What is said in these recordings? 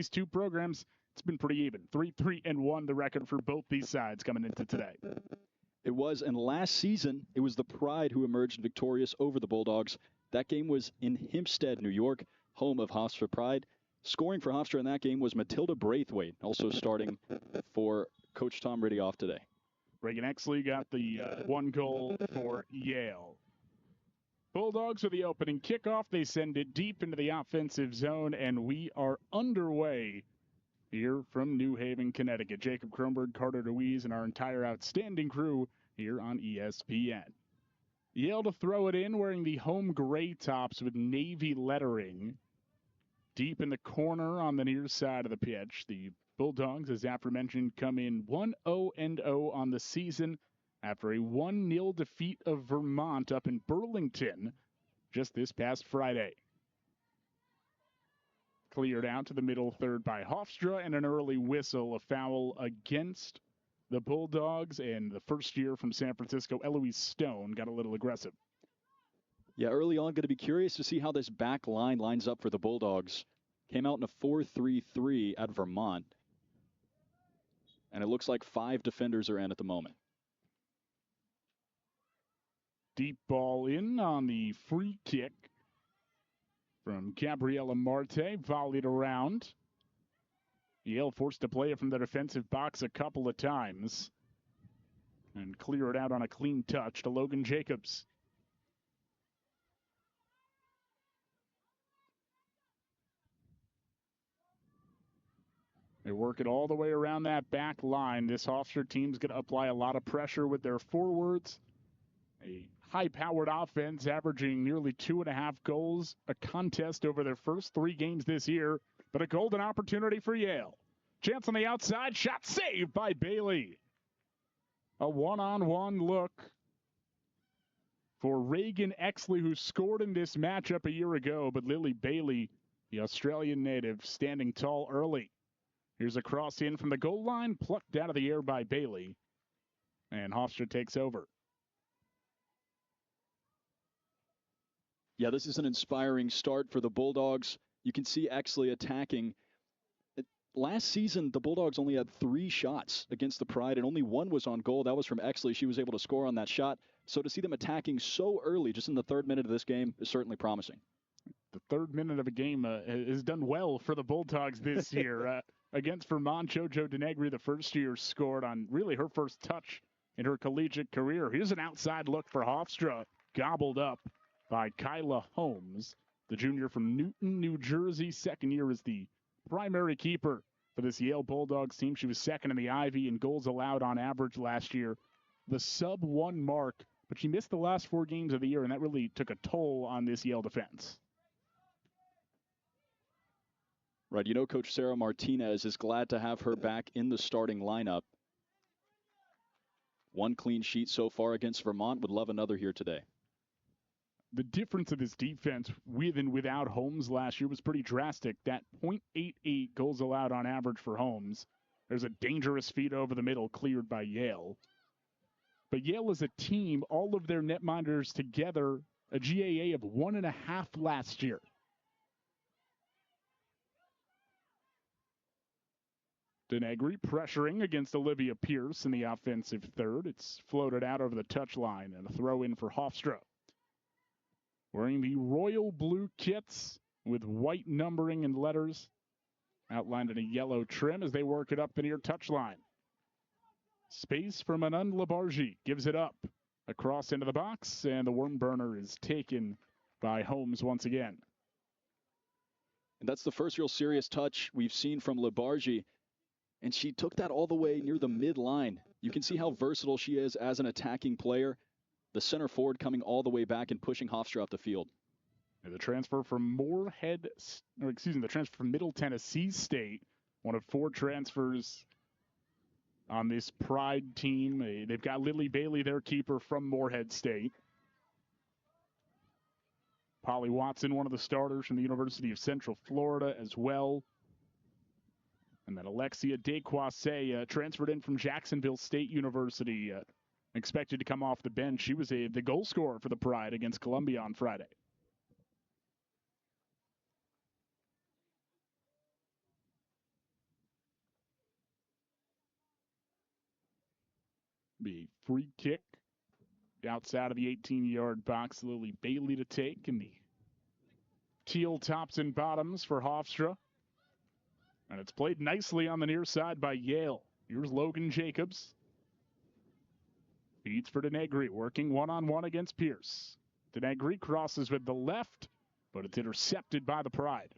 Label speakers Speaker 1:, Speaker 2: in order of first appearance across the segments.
Speaker 1: these two programs, it's been pretty even. 3-3-1, the record for both these sides coming into today.
Speaker 2: It was, and last season, it was the Pride who emerged victorious over the Bulldogs. That game was in Hempstead, New York, home of Hofstra Pride. Scoring for Hofstra in that game was Matilda Braithwaite, also starting for Coach Tom Ridioff today.
Speaker 1: Reagan Exley got the one goal for Yale. Bulldogs with the opening kickoff. They send it deep into the offensive zone, and we are underway here from New Haven, Connecticut. Jacob Kronberg, Carter DeWeese, and our entire outstanding crew here on ESPN. Yale to throw it in, wearing the home gray tops with navy lettering. Deep in the corner on the near side of the pitch. The Bulldogs, as aforementioned, come in 1-0-0 on the season after a 1-0 defeat of Vermont up in Burlington just this past Friday. Cleared out to the middle third by Hofstra, and an early whistle, a foul against the Bulldogs, and the first year from San Francisco, Eloise Stone, got a little aggressive.
Speaker 2: Yeah, early on, going to be curious to see how this back line lines up for the Bulldogs. Came out in a 4-3-3 at Vermont. And it looks like 5 defenders are in at the moment.
Speaker 1: Deep ball in on the free kick from Gabriella Marte, volleyed around. Yale forced to play it from the defensive box a couple of times and clear it out on a clean touch to Logan Jacobs. They work it all the way around that back line. This Hofstra team's going to apply a lot of pressure with their forwards. A high-powered offense averaging nearly 2.5 goals a contest over their first 3 games this year, but a golden opportunity for Yale. Chance on the outside, shot saved by Bailey. A one-on-one look for Reagan Exley, who scored in this matchup a year ago, but Lily Bailey, the Australian native, standing tall early. Here's a cross in from the goal line, plucked out of the air by Bailey, and Hofstra takes over.
Speaker 2: Yeah, this is an inspiring start for the Bulldogs. You can see Exley attacking. Last season, the Bulldogs only had 3 shots against the Pride, and only 1 was on goal. That was from Exley. She was able to score on that shot. So to see them attacking so early, just in the 3rd minute of this game, is certainly promising.
Speaker 1: The 3rd minute of a game has done well for the Bulldogs this year. Against Vermont, JoJo Denegri, the first year, scored on really her first touch in her collegiate career. Here's an outside look for Hofstra, gobbled up by Kyla Holmes, the junior from Newton, New Jersey. 2nd year as the primary keeper for this Yale Bulldogs team. She was 2nd in the Ivy in goals allowed on average last year. The sub-1 mark, but she missed the last 4 games of the year, and that really took a toll on this Yale defense.
Speaker 2: Right, you know Coach Sarah Martinez is glad to have her back in the starting lineup. 1 clean sheet so far against Vermont. Would love another here today.
Speaker 1: The difference of this defense with and without Holmes last year was pretty drastic. That .88 goals allowed on average for Holmes. There's a dangerous feed over the middle cleared by Yale. But Yale as a team, all of their netminders together, a GAA of 1.5 last year. Denegri pressuring against Olivia Pierce in the offensive third. It's floated out over the touchline and a throw in for Hofstra. Wearing the royal blue kits with white numbering and letters outlined in a yellow trim as they work it up the near touchline. Space for Manon Labargie gives it up. Across into the box, and the worm burner is taken by Holmes once again.
Speaker 2: And that's the first real serious touch we've seen from Labargie. And she took that all the way near the midline. You can see how versatile she is as an attacking player. The center forward coming all the way back and pushing Hofstra up the field.
Speaker 1: And the transfer from the transfer from Middle Tennessee State, one of 4 transfers on this Pride team. They've got Lily Bailey, their keeper, from Morehead State. Polly Watson, one of the starters from the University of Central Florida as well. And then Alexia Desquasse, transferred in from Jacksonville State University, expected to come off the bench. She was the goal scorer for the Pride against Columbia on Friday. Be free kick outside of the 18-yard box. Lily Bailey to take, and the teal tops and bottoms for Hofstra. And it's played nicely on the near side by Yale. Here's Logan Jacobs. Feeds for Denegri, working one-on-one against Pierce. Denegri crosses with the left, but it's intercepted by the Pride.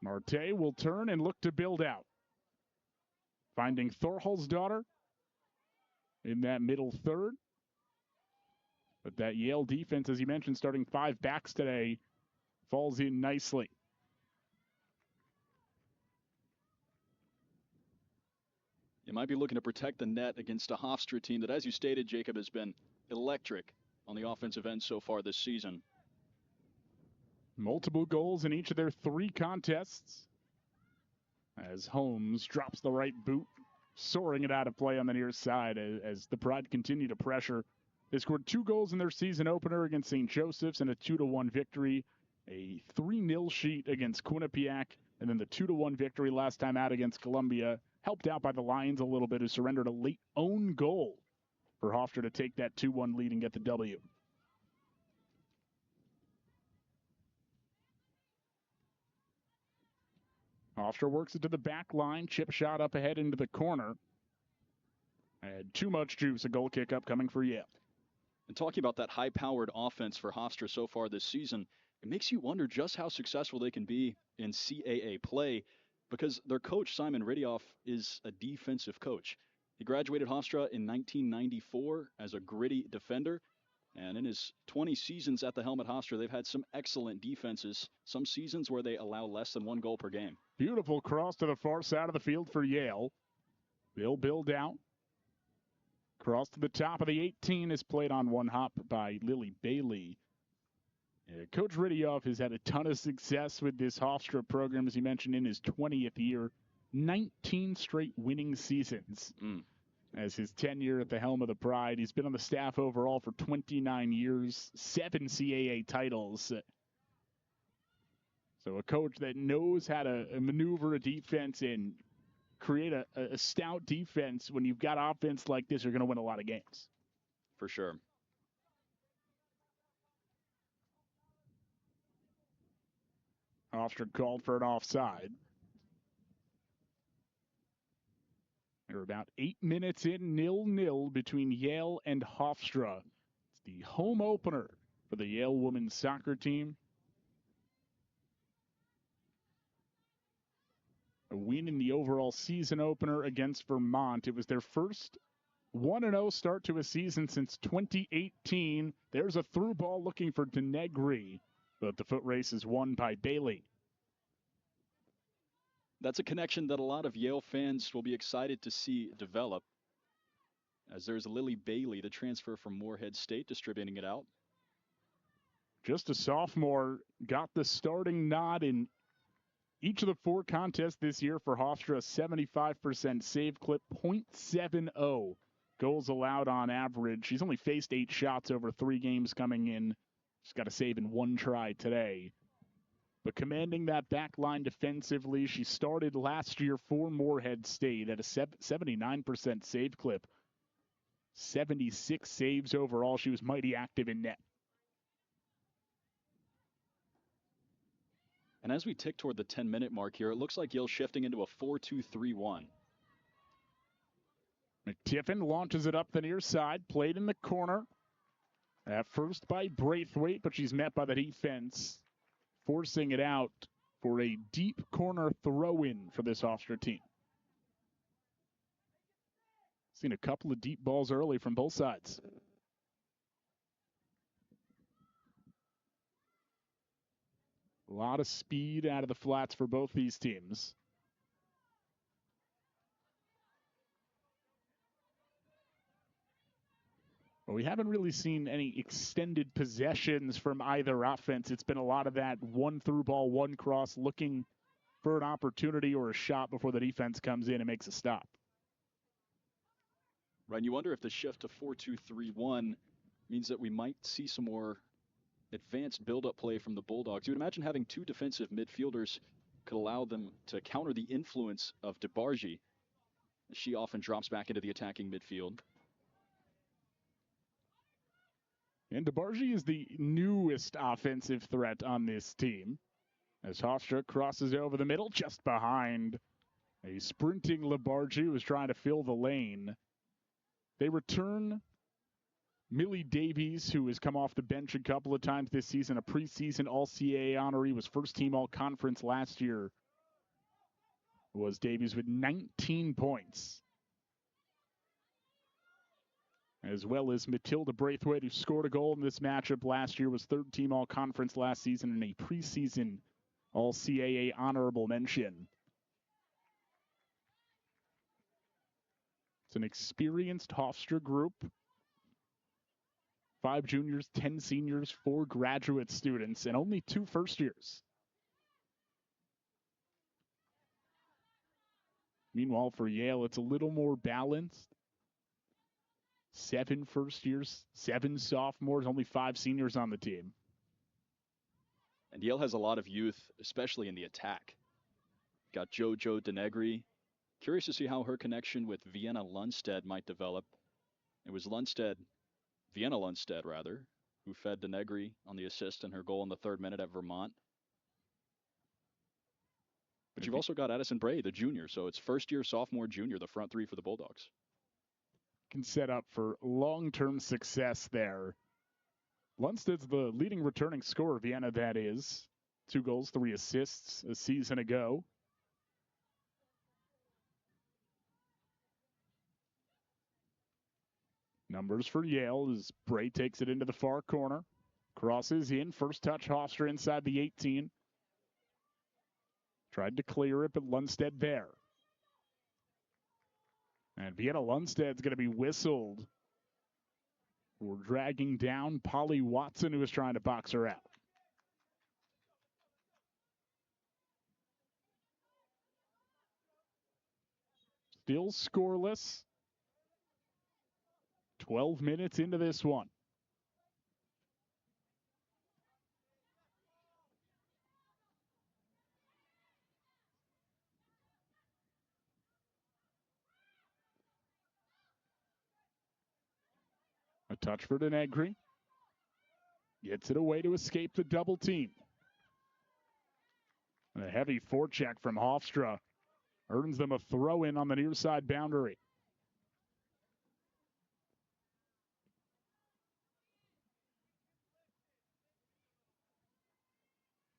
Speaker 1: Marte will turn and look to build out. Finding Thorhall's daughter in that middle third. But that Yale defense, as you mentioned, starting 5 backs today, falls in nicely.
Speaker 2: You might be looking to protect the net against a Hofstra team that, as you stated, Jacob, has been electric on the offensive end so far this season.
Speaker 1: Multiple goals in each of their 3 contests. As Holmes drops the right boot, soaring it out of play on the near side as the Pride continue to pressure. They scored 2 goals in their season opener against St. Joseph's and a 2-1 victory, a 3-0 sheet against Quinnipiac, and then the 2-1 victory last time out against Columbia, helped out by the Lions a little bit, who surrendered a late own goal for Hofstra to take that 2-1 lead and get the W. Hofstra works it to the back line, chip shot up ahead into the corner. Had too much juice, a goal kick up coming for Yale.
Speaker 2: And talking about that high-powered offense for Hofstra so far this season, it makes you wonder just how successful they can be in CAA play, because their coach, Simon Ridioff, is a defensive coach. He graduated Hofstra in 1994 as a gritty defender, and in his 20 seasons at the helm at Hofstra, they've had some excellent defenses, some seasons where they allow less than 1 goal per game.
Speaker 1: Beautiful cross to the far side of the field for Yale. They'll build out. Cross to the top of the 18 is played on one hop by Lily Bailey. Coach Ridioff has had a ton of success with this Hofstra program, as he mentioned, in his 20th year. 19 straight winning seasons as his tenure at the helm of the Pride. He's been on the staff overall for 29 years, 7 CAA titles. So a coach that knows how to maneuver a defense and create a stout defense. When you've got offense like this, you're going to win a lot of games.
Speaker 2: For sure.
Speaker 1: Hofstra called for an offside. They're about 8 minutes in, 0-0 between Yale and Hofstra. It's the home opener for the Yale women's soccer team. A win in the overall season opener against Vermont. It was their first 1-0 start to a season since 2018. There's a through ball looking for Denegri, but the foot race is won by Bailey.
Speaker 2: That's a connection that a lot of Yale fans will be excited to see develop, as there's Lily Bailey, the transfer from Moorhead State, distributing it out.
Speaker 1: Just a sophomore, got the starting nod in each of the 4 contests this year for Hofstra. 75% save clip, .70 goals allowed on average. She's only faced 8 shots over 3 games coming in. She's got a save in 1 try today. But commanding that back line defensively, she started last year for Moorhead State at a 79% save clip. 76 saves overall. She was mighty active in net.
Speaker 2: And as we tick toward the 10-minute mark here, it looks like Yale shifting into a 4-2-3-1.
Speaker 1: McTiffin launches it up the near side, played in the corner. At first by Braithwaite, but she's met by the defense, forcing it out for a deep corner throw-in for this Hofstra team. Seen a couple of deep balls early from both sides. A lot of speed out of the flats for both these teams. But we haven't really seen any extended possessions from either offense. It's been a lot of that 1 through ball, 1 cross, looking for an opportunity or a shot before the defense comes in and makes a stop.
Speaker 2: Right, and you wonder if the shift to 4-2-3-1 means that we might see some more advanced build-up play from the Bulldogs. You would imagine having 2 defensive midfielders could allow them to counter the influence of DeBargy. She often drops back into the attacking midfield.
Speaker 1: And DeBargy is the newest offensive threat on this team. As Hofstra crosses over the middle, just behind a sprinting LeBargy who was trying to fill the lane. They return Millie Davies, who has come off the bench a couple of times this season, a preseason All-CAA honoree, was first-team All-Conference last year. Was Davies with 19 points. As well as Matilda Braithwaite, who scored a goal in this matchup last year, was third-team All-Conference last season and a preseason All-CAA honorable mention. It's an experienced Hofstra group. 5 juniors, 10 seniors, 4 graduate students, and only 2 first years. Meanwhile, for Yale, it's a little more balanced. 7 first years, 7 sophomores, only 5 seniors on the team.
Speaker 2: And Yale has a lot of youth, especially in the attack. Got JoJo Denegri. Curious to see how her connection with Vienna Lundstedt might develop. It was Vienna Lundstedt, who fed Denegri on the assist and her goal in the 3rd minute at Vermont. But you've also got Addison Bray, the junior, so it's first year, sophomore, junior, the front 3 for the Bulldogs.
Speaker 1: Can set up for long-term success there. Lundstedt's the leading returning scorer, Vienna, that is. 2 goals, 3 assists a season ago. Numbers for Yale as Bray takes it into the far corner. Crosses in. First touch, Hofstra inside the 18. Tried to clear it, but Lundstedt there. And Vienna Lundstedt's going to be whistled. We're dragging down Polly Watson, who was trying to box her out. Still scoreless. 12 minutes into this one. A touch for Denegri. Gets it away to escape the double team. And a heavy forecheck from Hofstra earns them a throw-in on the near side boundary.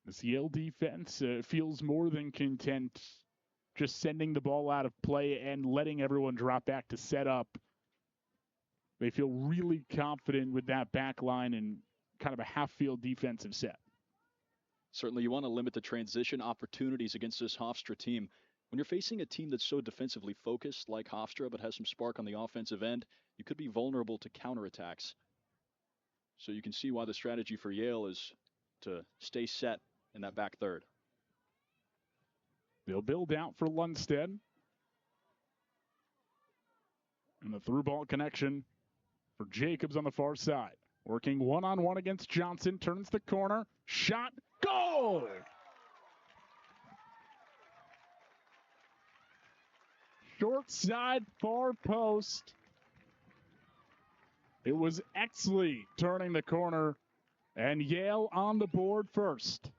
Speaker 1: This Yale defense feels more than content just sending the ball out of play and letting everyone drop back to set up. They feel really confident with that back line and kind of a half-field defensive set.
Speaker 2: Certainly you want to limit the transition opportunities against this Hofstra team. When you're facing a team that's so defensively focused like Hofstra but has some spark on the offensive end, you could be vulnerable to counterattacks. So you can see why the strategy for Yale is to stay set in that back third.
Speaker 1: They'll build out for Lundstedt. And the through ball connection for Jacobs on the far side. Working one-on-one against Johnson. Turns the corner. Shot. Goal! Short side, far post. It was Exley turning the corner. And Yale on the board first.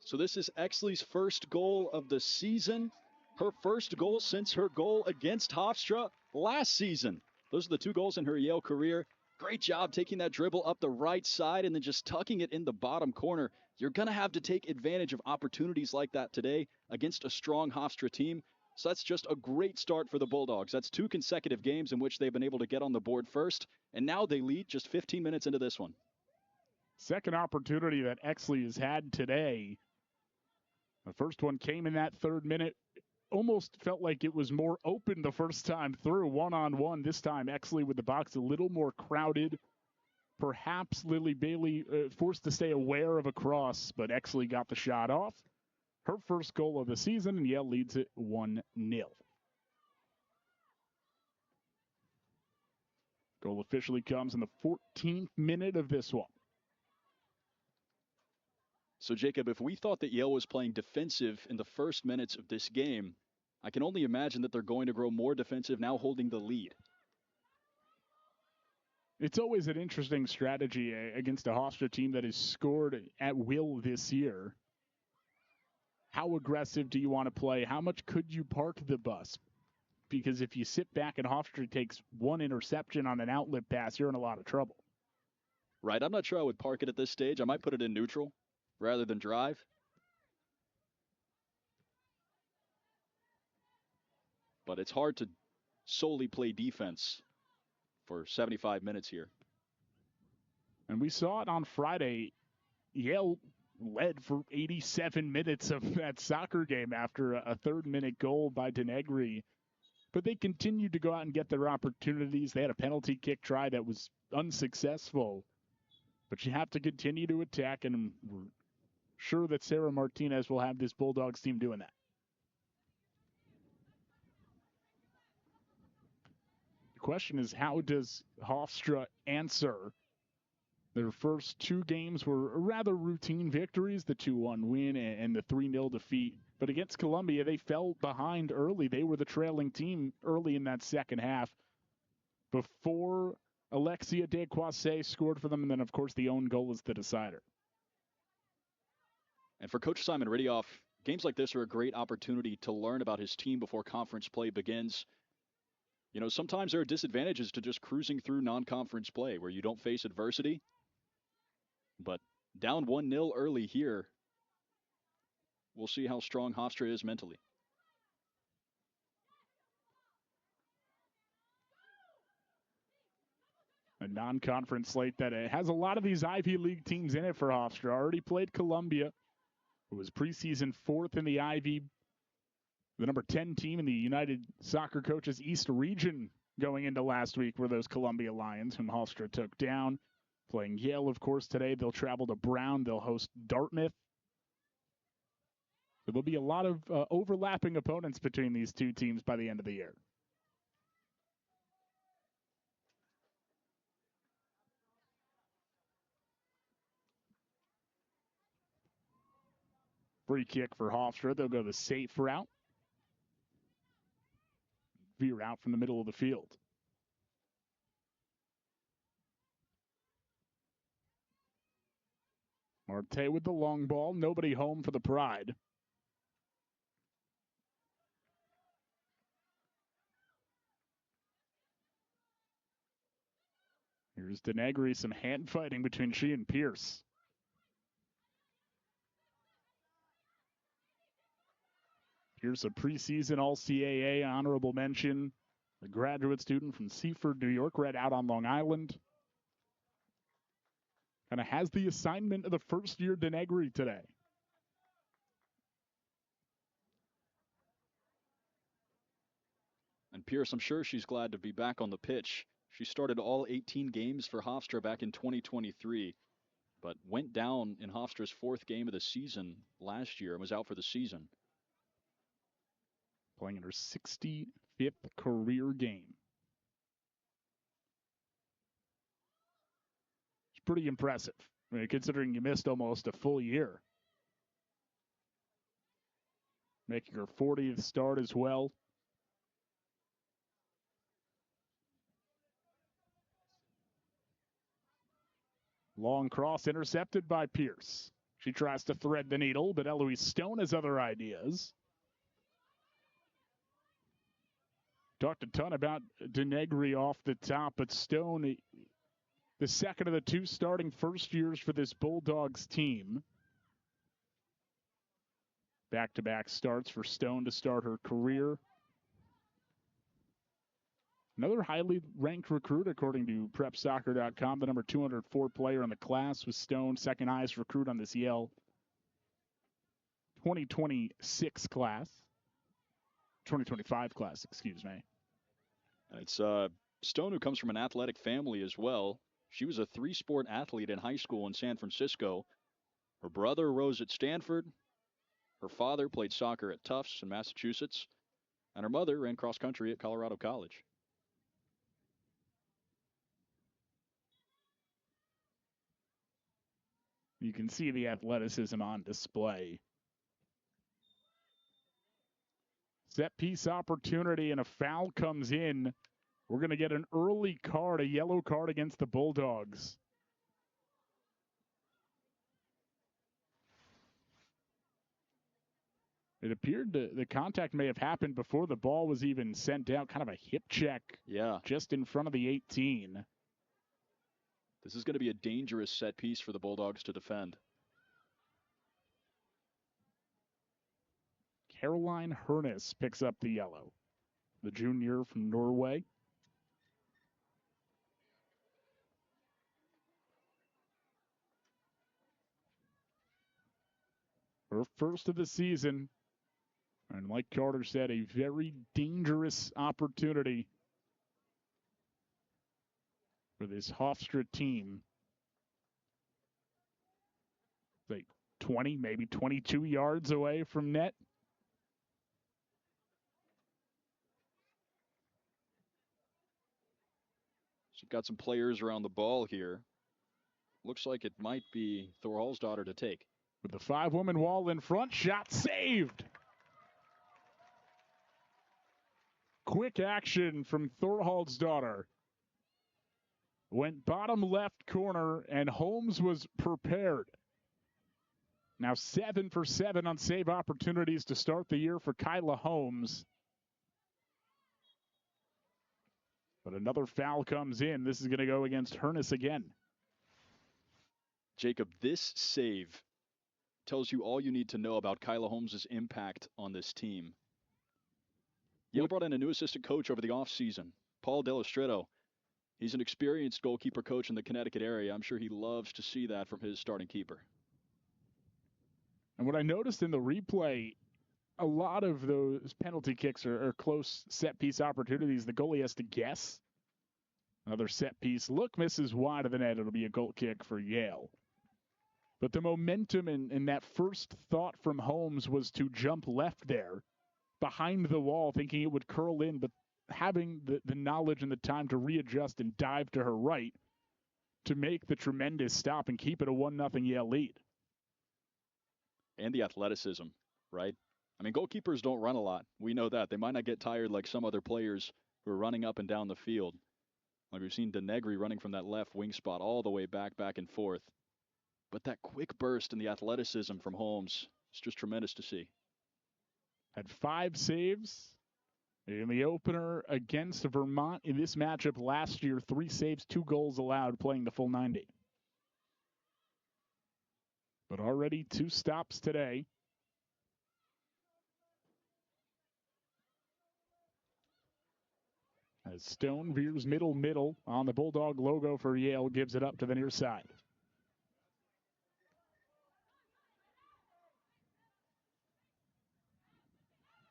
Speaker 2: So this is Exley's first goal of the season. Her first goal since her goal against Hofstra last season. Those are the 2 goals in her Yale career. Great job taking that dribble up the right side and then just tucking it in the bottom corner. You're going to have to take advantage of opportunities like that today against a strong Hofstra team. So that's just a great start for the Bulldogs. That's 2 consecutive games in which they've been able to get on the board first. And now they lead just 15 minutes into this one.
Speaker 1: Second opportunity that Exley has had today. The first one came in that 3rd minute. Almost felt like it was more open the first time through, one-on-one. This time, Exley with the box a little more crowded. Perhaps Lily Bailey forced to stay aware of a cross, but Exley got the shot off. Her first goal of the season, and Yale leads it 1-0. Goal officially comes in the 14th minute of this one.
Speaker 2: So, Jacob, if we thought that Yale was playing defensive in the first minutes of this game, I can only imagine that they're going to grow more defensive now holding the lead.
Speaker 1: It's always an interesting strategy against a Hofstra team that has scored at will this year. How aggressive do you want to play? How much could you park the bus? Because if you sit back and Hofstra takes one interception on an outlet pass, you're in a lot of trouble.
Speaker 2: Right. I'm not sure I would park it at this stage. I might put it in neutral rather than drive. But it's hard to solely play defense for 75 minutes here.
Speaker 1: And we saw it on Friday. Yale led for 87 minutes of that soccer game after a third-minute goal by Denegri. But they continued to go out and get their opportunities. They had a penalty kick try that was unsuccessful. But you have to continue to attack, and we're sure that Sarah Martinez will have this Bulldogs team doing that. The question is, how does Hofstra answer? Their first two games were rather routine victories, the 2-1 win and the 3-0 defeat. But against Columbia, they fell behind early. They were the trailing team early in that second half before Alexia Desquasse scored for them. And then, of course, the own goal is the decider.
Speaker 2: And for Coach Simon Ridioff, games like this are a great opportunity to learn about his team before conference play begins. You know, sometimes there are disadvantages to just cruising through non-conference play where you don't face adversity. But down 1-0 early here, we'll see how strong Hofstra is mentally.
Speaker 1: A non-conference slate that has a lot of these Ivy League teams in it for Hofstra. Already played Columbia, who was preseason fourth in the Ivy, the number 10 team in the United Soccer Coaches East Region going into last week were those Columbia Lions, whom Hofstra took down. Playing Yale, of course, today. They'll travel to Brown. They'll host Dartmouth. There'll be a lot of overlapping opponents between these two teams by the end of the year. Free kick for Hofstra. They'll go the safe route. Veer out from the middle of the field. Marte with the long ball. Nobody home for the Pride. Here's Denegri. Some hand fighting between she and Pierce. Here's a preseason All-CAA honorable mention. A graduate student from Seaford, New York, right out on Long Island. Kind of has the assignment of the first-year Denegri today.
Speaker 2: And Pierce, I'm sure she's glad to be back on the pitch. She started all 18 games for Hofstra back in 2023, but went down in Hofstra's fourth game of the season last year and was out for the season.
Speaker 1: Playing in her 65th career game. It's pretty impressive, I mean, considering you missed almost a full year. Making her 40th start as well. Long cross intercepted by Pierce. She tries to thread the needle, but Eloise Stone has other ideas. Talked a ton about Denegri off the top, but Stone, the second of the two starting first years for this Bulldogs team. Back-to-back starts for Stone to start her career. Another highly ranked recruit, according to PrepSoccer.com. The number 204 player in the class was Stone, second highest recruit on this Yale 2026 class. 2025 class, excuse me.
Speaker 2: It's Stone, who comes from an athletic family as well. She was a three-sport athlete in high school in San Francisco. Her brother rose at Stanford. Her father played soccer at Tufts in Massachusetts. And her mother ran cross-country at Colorado College.
Speaker 1: You can see the athleticism on display. Set piece opportunity and a foul comes in. We're going to get an early card, a yellow card against the Bulldogs. It appeared the contact may have happened before the ball was even sent out, kind of a hip check.
Speaker 2: Yeah.
Speaker 1: Just in front of the 18.
Speaker 2: This is going to be a dangerous set piece for the Bulldogs to defend.
Speaker 1: Caroline Hernes picks up the yellow. The junior from Norway. Her first of the season. And like Carter said, a very dangerous opportunity for this Hofstra team. Like 20, maybe 22 yards away from net.
Speaker 2: She's got some players around the ball here. Looks like it might be Thorhall's daughter to take.
Speaker 1: With the 5-woman wall in front, shot saved. Quick action from Thorhall's daughter. Went bottom left corner, and Holmes was prepared. Now 7 for 7 on save opportunities to start the year for Kyla Holmes. But another foul comes in. This is going to go against Hernes again.
Speaker 2: Jacob, this save tells you all you need to know about Kyla Holmes' impact on this team. Yale brought in a new assistant coach over the offseason, Paul Delastretto. He's an experienced goalkeeper coach in the Connecticut area. I'm sure he loves to see that from his starting keeper.
Speaker 1: And what I noticed in the replay, a lot of those penalty kicks are close set-piece opportunities. The goalie has to guess. Another set-piece look, misses wide of the net. It'll be a goal kick for Yale. But the momentum in that first thought from Holmes was to jump left there, behind the wall, thinking it would curl in, but having the knowledge and the time to readjust and dive to her right to make the tremendous stop and keep it a 1-0 Yale lead.
Speaker 2: And the athleticism, right? I mean, goalkeepers don't run a lot. We know that. They might not get tired like some other players who are running up and down the field. Like we've seen Denegri running from that left wing spot all the way back and forth. But that quick burst and the athleticism from Holmes is just tremendous to see.
Speaker 1: Had 5 saves in the opener against Vermont in this matchup last year. 3 saves, 2 goals allowed, playing the full 90. But already 2 stops today. As Stone veers middle on the Bulldog logo for Yale, gives it up to the near side.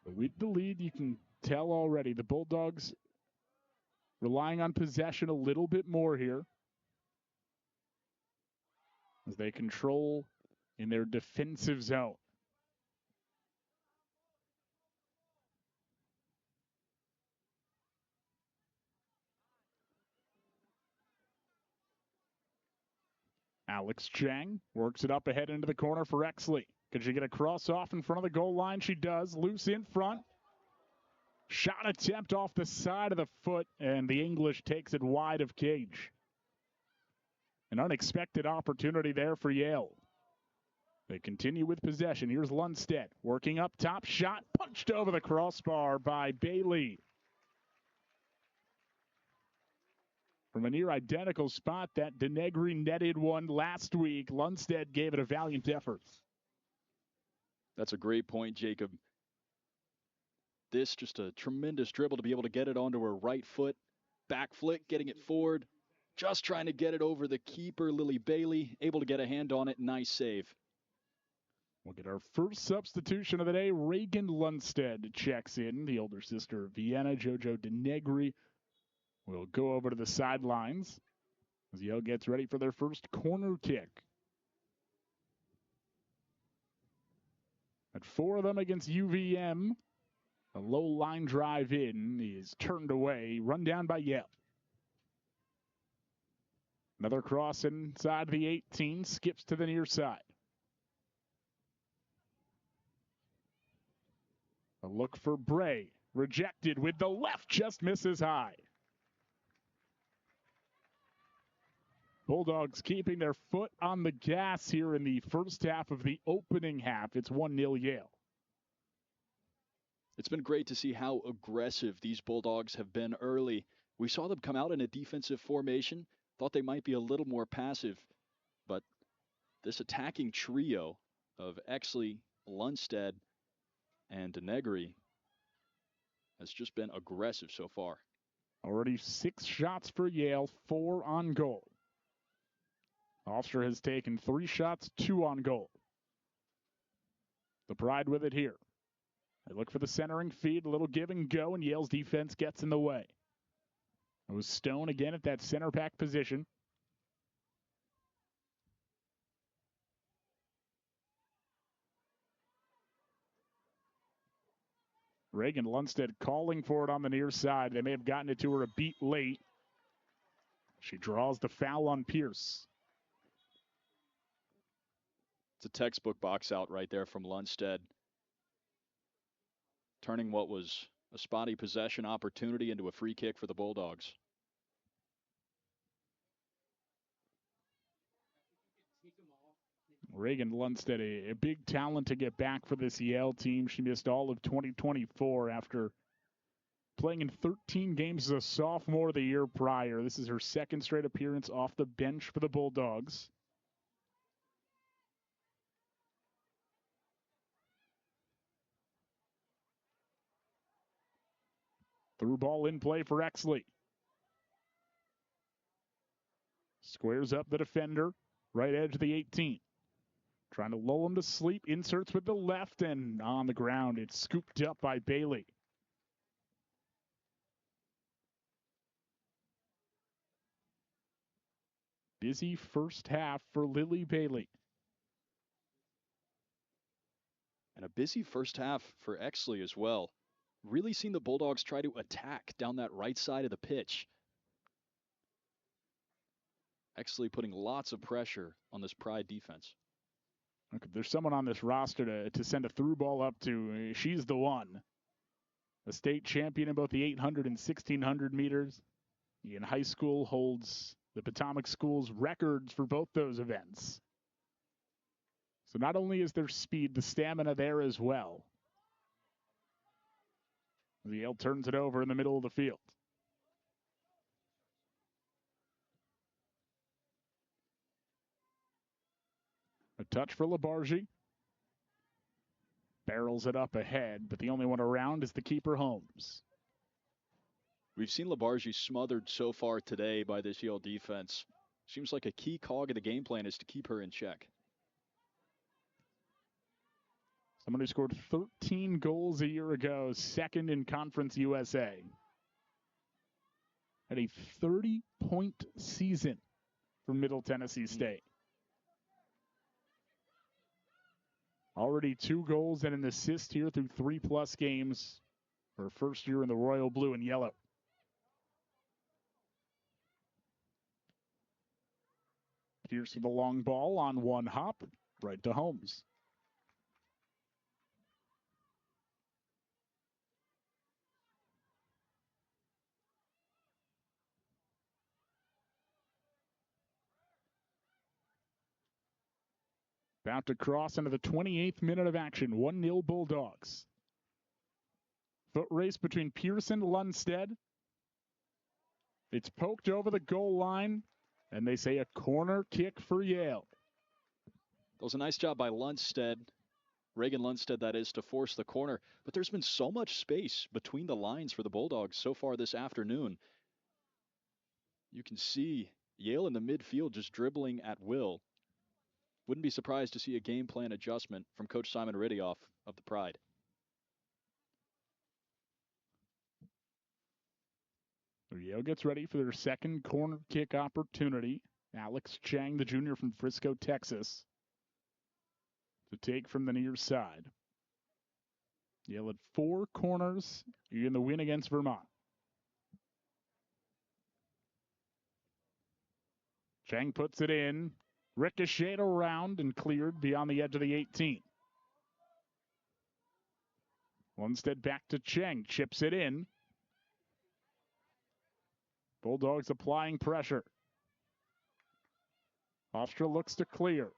Speaker 1: But with the lead, you can tell already the Bulldogs relying on possession a little bit more here as they control in their defensive zone. Alex Chang works it up ahead into the corner for Exley. Could she get a cross off in front of the goal line? She does. Loose in front. Shot attempt off the side of the foot, and the English takes it wide of cage. An unexpected opportunity there for Yale. They continue with possession. Here's Lundstedt working up top. Shot punched over the crossbar by Bailey. From a near identical spot that Denegri netted one last week, Lundstedt gave it a valiant effort.
Speaker 2: That's a great point, Jacob. This just a tremendous dribble to be able to get it onto her right foot. Back flick, getting it forward. Just trying to get it over the keeper, Lily Bailey. Able to get a hand on it. Nice save.
Speaker 1: We'll get our first substitution of the day. Reagan Lundstedt checks in. The older sister of Vienna, Jojo Denegri, will go over to the sidelines as Yale gets ready for their first corner kick. At 4 of them against UVM, a low line drive in is turned away, run down by Yale. Another cross inside the 18, skips to the near side. A look for Bray, rejected with the left, just misses high. Bulldogs keeping their foot on the gas here in the first half of the opening half. It's 1-0 Yale.
Speaker 2: It's been great to see how aggressive these Bulldogs have been early. We saw them come out in a defensive formation, thought they might be a little more passive, but this attacking trio of Exley, Lundstedt, and Denegri has just been aggressive so far.
Speaker 1: Already 6 shots for Yale, 4 on goal. Hofstra has taken 3 shots, 2 on goal. The Pride with it here. They look for the centering feed, a little give and go, and Yale's defense gets in the way. It was Stone again at that center back position. Reagan Lundstedt calling for it on the near side. They may have gotten it to her a beat late. She draws the foul on Pierce.
Speaker 2: It's a textbook box out right there from Lundstedt. Turning what was a spotty possession opportunity into a free kick for the Bulldogs.
Speaker 1: Reagan Lundstedt, a big talent to get back for this Yale team. She missed all of 2024 after playing in 13 games as a sophomore the year prior. This is her second straight appearance off the bench for the Bulldogs. Through ball in play for Exley. Squares up the defender, right edge of the 18. Trying to lull him to sleep, inserts with the left, and on the ground, it's scooped up by Bailey. Busy first half for Lily Bailey.
Speaker 2: And a busy first half for Exley as well. Really seen the Bulldogs try to attack down that right side of the pitch. Exley putting lots of pressure on this Pride defense.
Speaker 1: Okay, there's someone on this roster to send a through ball up to. She's the one. A state champion in both the 800 and 1600 meters. In high school holds the Potomac School's records for both those events. So not only is there speed, the stamina there as well. Yale turns it over in the middle of the field. A touch for Labarge. Barrels it up ahead, but the only one around is the keeper, Holmes.
Speaker 2: We've seen Labarge smothered so far today by this Yale defense. Seems like a key cog of the game plan is to keep her in check.
Speaker 1: Someone who scored 13 goals a year ago, second in Conference USA. Had a 30-point season for Middle Tennessee State. Already 2 goals and an assist here through 3+ games. Her first year in the royal blue and yellow. Pierce with the long ball on one hop, right to Holmes. About to cross into the 28th minute of action. 1-0 Bulldogs. Foot race between Pierce and Lundstedt. It's poked over the goal line, and they say a corner kick for Yale.
Speaker 2: That was a nice job by Lundstedt. Reagan Lundstedt, that is, to force the corner. But there's been so much space between the lines for the Bulldogs so far this afternoon. You can see Yale in the midfield just dribbling at will. Wouldn't be surprised to see a game plan adjustment from Coach Simon Ridioff of the Pride.
Speaker 1: Yale gets ready for their second corner kick opportunity. Alex Chang, the junior from Frisco, Texas, to take from the near side. Yale had 4 corners in the win against Vermont. Chang puts it in. Ricocheted around and cleared beyond the edge of the 18. Lundstedt back to Cheng. Chips it in. Bulldogs applying pressure. Hofstra looks to clear.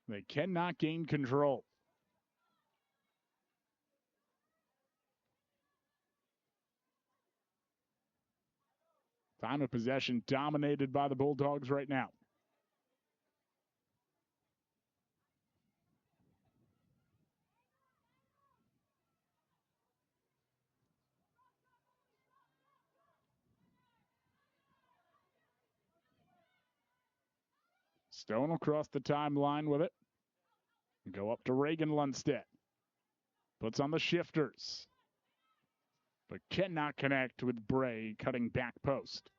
Speaker 1: They cannot gain control. Time of possession dominated by the Bulldogs right now. Stone will cross the timeline with it. Go up to Reagan Lundstedt. Puts on the shifters. But cannot connect with Bray cutting back post.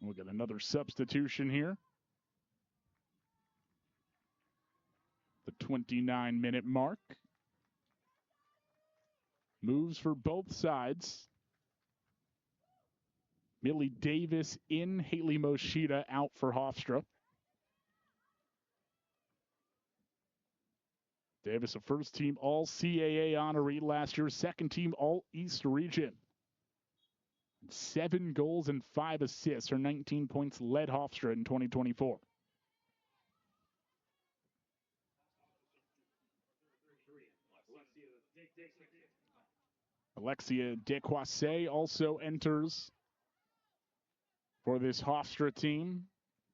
Speaker 1: We'll get another substitution here. The 29-minute mark. Moves for both sides. Millie Davis in, Haley Moshida out for Hofstra. Davis, a first-team All-CAA honoree last year, second-team All-East region. 7 goals and 5 assists. Her 19 points led Hofstra in 2024. Alexia Dequasse also enters for this Hofstra team.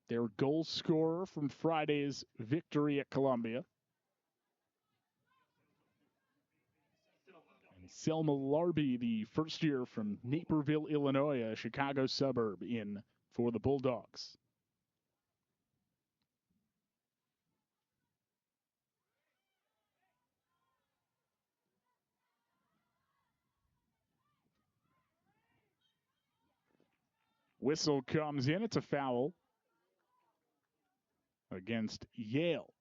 Speaker 1: Their goal scorer from Friday's victory at Columbia. And Selma Larby, the first year from Naperville, Illinois, a Chicago suburb, in for the Bulldogs. Whistle comes in. It's a foul against Yale.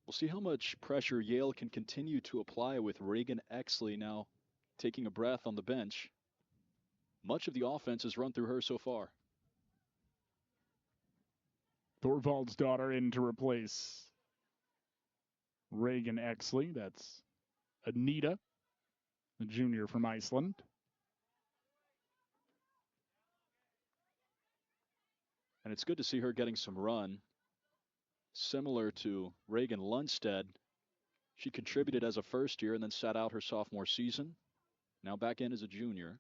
Speaker 2: We'll see how much pressure Yale can continue to apply with Reagan Exley now taking a breath on the bench. Much of the offense has run through her so far.
Speaker 1: Thorvald's daughter in to replace Reagan Exley. That's Anita, a junior from Iceland.
Speaker 2: And it's good to see her getting some run. Similar to Reagan Lundstedt, she contributed as a first year and then sat out her sophomore season. Now back in as a junior.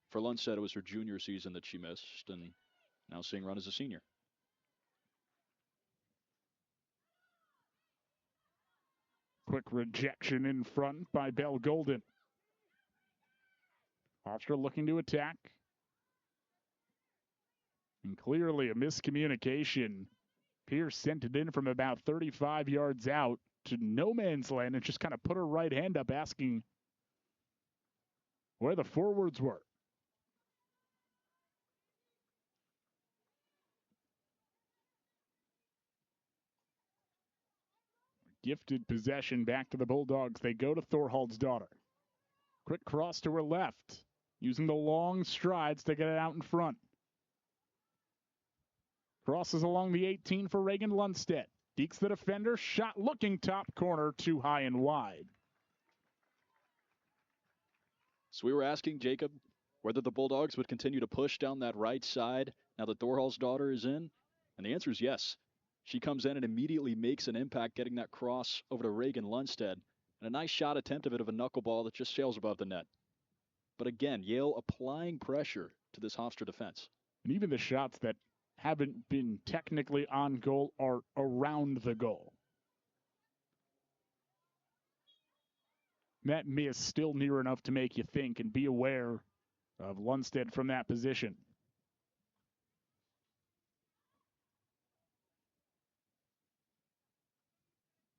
Speaker 2: For Lundstedt, it was her junior season that she missed, and now seeing run as a senior.
Speaker 1: Quick rejection in front by Belle Golden. Hofstra looking to attack. And clearly a miscommunication. Pierce sent it in from about 35 yards out to no man's land and just kind of put her right hand up asking where the forwards were. Gifted possession back to the Bulldogs. They go to Thorvald's daughter. Quick cross to her left, using the long strides to get it out in front. Crosses along the 18 for Reagan Lundstedt. Dekes the defender, shot looking top corner, too high and wide.
Speaker 2: So we were asking Jacob whether the Bulldogs would continue to push down that right side now that Thorvald's daughter is in, and the answer is yes. She comes in and immediately makes an impact getting that cross over to Reagan Lundstedt. And a nice shot attempt of it of a knuckleball that just sails above the net. But again, Yale applying pressure to this Hofstra defense.
Speaker 1: And even the shots that haven't been technically on goal are around the goal. That miss still near enough to make you think and be aware of Lundstedt from that position.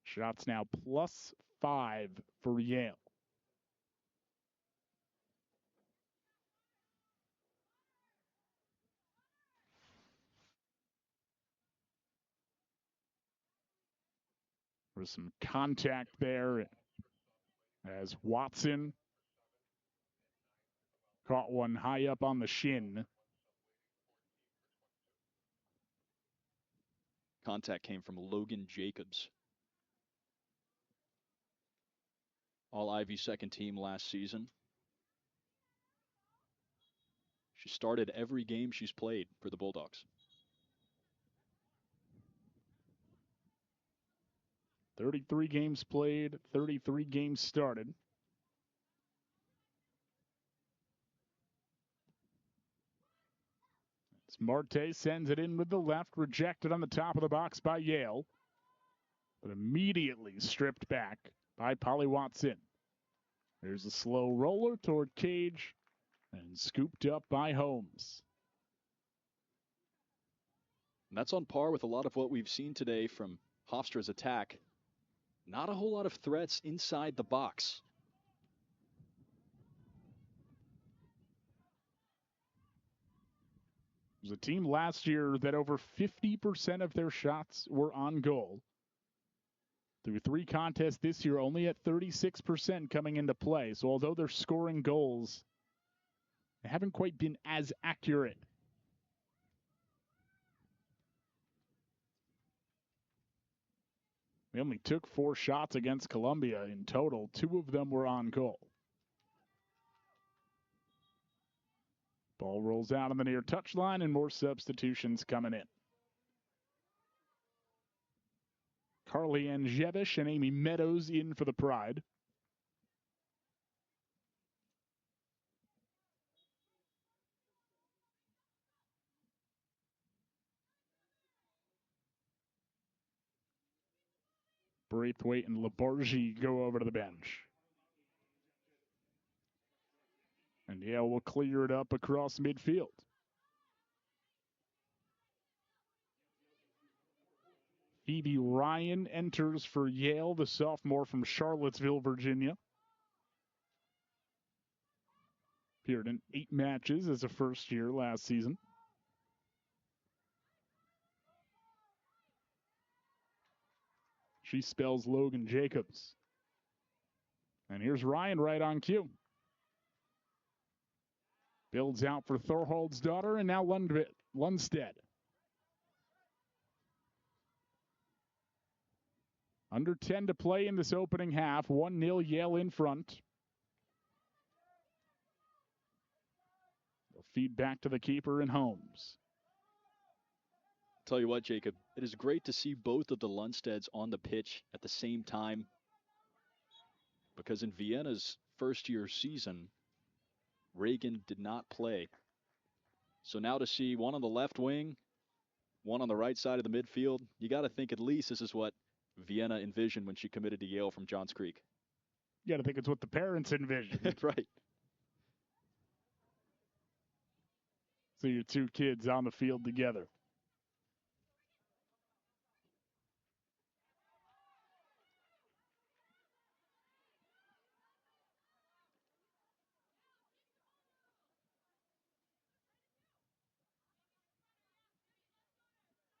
Speaker 1: Shots now +5 for Yale. There was some contact there as Watson caught one high up on the shin.
Speaker 2: Contact came from Logan Jacobs. All Ivy second team last season. She started every game she's played for the Bulldogs.
Speaker 1: 33 games played, 33 games started. As Marte sends it in with the left, rejected on the top of the box by Yale, but immediately stripped back by Polly Watson. There's a slow roller toward Cage and scooped up by Holmes.
Speaker 2: And that's on par with a lot of what we've seen today from Hofstra's attack. Not a whole lot of threats inside the box.
Speaker 1: It was a team last year that over 50% of their shots were on goal. Through 3 contests this year, only at 36% coming into play. So although they're scoring goals, they haven't quite been as accurate. They only took 4 shots against Columbia in total. 2 of them were on goal. Ball rolls out on the near touchline and more substitutions coming in. Carly Anjevish and Amy Meadows in for the Pride. Braithwaite and Labarge go over to the bench. And Yale will clear it up across midfield. Phoebe Ryan enters for Yale, the sophomore from Charlottesville, Virginia. Appeared in 8 matches as a first year last season. She spells Logan Jacobs. And here's Ryan right on cue. Builds out for Thorhold's daughter, and now Lundstedt. Under 10 to play in this opening half. 1-0 Yale in front. They'll feed back to the keeper and Holmes.
Speaker 2: Tell you what, Jacob, it is great to see both of the Lundsteds on the pitch at the same time, because in Vienna's first-year season, Reagan did not play. So now to see one on the left wing, one on the right side of the midfield, you got to think at least this is what Vienna envisioned when she committed to Yale from Johns Creek.
Speaker 1: You got to think it's what the parents envisioned.
Speaker 2: Right.
Speaker 1: So your 2 kids on the field together.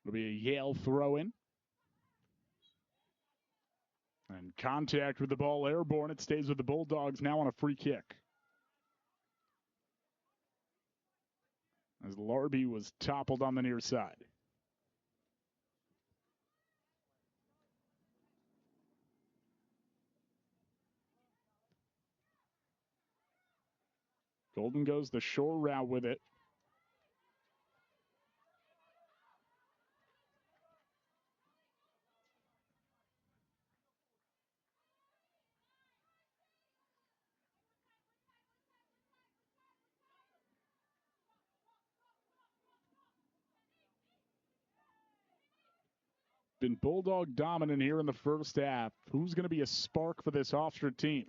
Speaker 1: It'll be a Yale throw-in. And contact with the ball airborne. It stays with the Bulldogs now on a free kick. As Larby was toppled on the near side. Golden goes the shore route with it. Been Bulldog dominant here in the first half. Who's going to be a spark for this Hofstra team?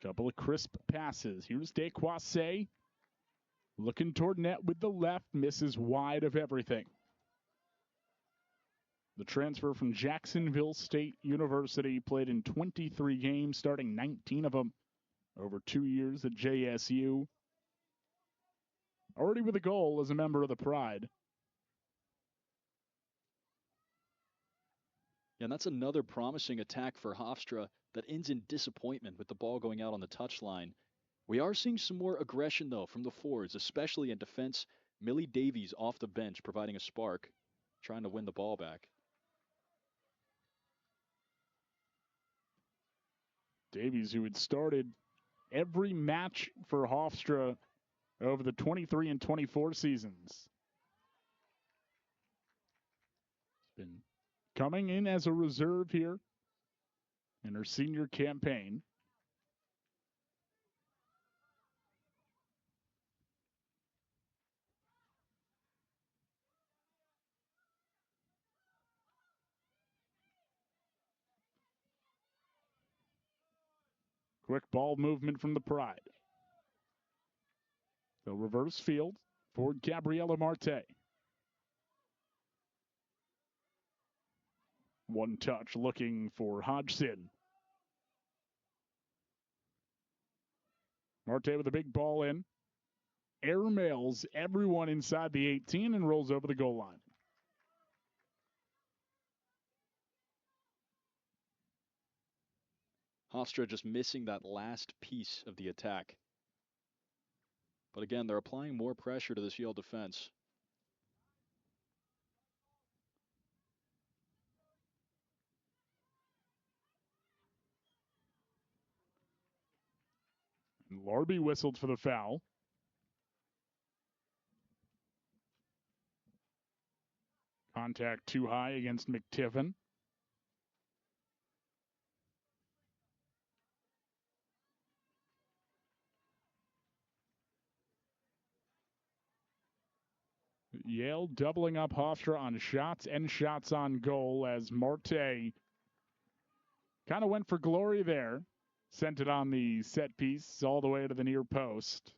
Speaker 1: Couple of crisp passes. Here's Desquasse. Looking toward net with the left. Misses wide of everything. The transfer from Jacksonville State University played in 23 games, starting 19 of them over 2 years at JSU. Already with a goal as a member of the Pride.
Speaker 2: Yeah, and that's another promising attack for Hofstra that ends in disappointment with the ball going out on the touchline. We are seeing some more aggression, though, from the forwards, especially in defense. Millie Davies off the bench, providing a spark, trying to win the ball back.
Speaker 1: Davies, who had started every match for Hofstra over the 23 and 24 seasons. Has been coming in as a reserve here in her senior campaign. Quick ball movement from the Pride. So reverse field for Gabriella Marte. One touch looking for Hodgson. Marte with a big ball in. Airmails everyone inside the 18 and rolls over the goal line.
Speaker 2: Hofstra just missing that last piece of the attack. But again, they're applying more pressure to this Yale defense.
Speaker 1: And Larby whistled for the foul. Contact too high against McTiffin. Yale doubling up Hofstra on shots and shots on goal as Marte kind of went for glory there. Sent it on the set piece all the way to the near post.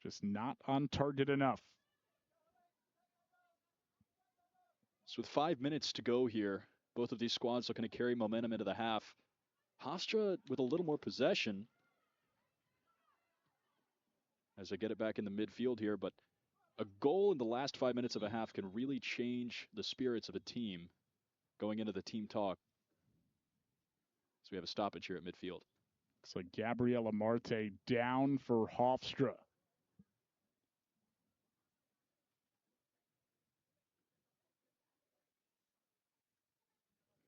Speaker 1: Just not on target enough.
Speaker 2: So with 5 minutes to go here, both of these squads looking to carry momentum into the half. Hofstra with a little more possession as they get it back in the midfield here, but a goal in the last 5 minutes of a half can really change the spirits of a team going into the team talk. So we have a stoppage here at midfield.
Speaker 1: Looks like Gabriella Marte down for Hofstra.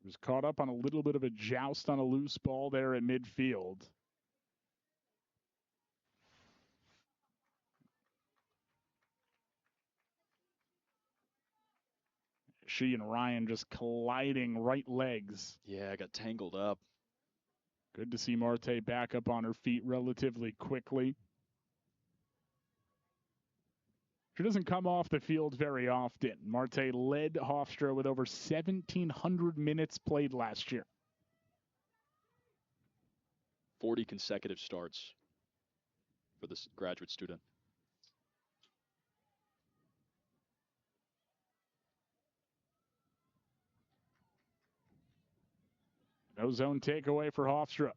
Speaker 1: Was caught up on a little bit of a joust on a loose ball there at midfield. She and Ryan just colliding right legs.
Speaker 2: Yeah, got tangled up.
Speaker 1: Good to see Marte back up on her feet relatively quickly. She doesn't come off the field very often. Marte led Hofstra with over 1,700 minutes played last year.
Speaker 2: 40 consecutive starts for this graduate student.
Speaker 1: No zone takeaway for Hofstra.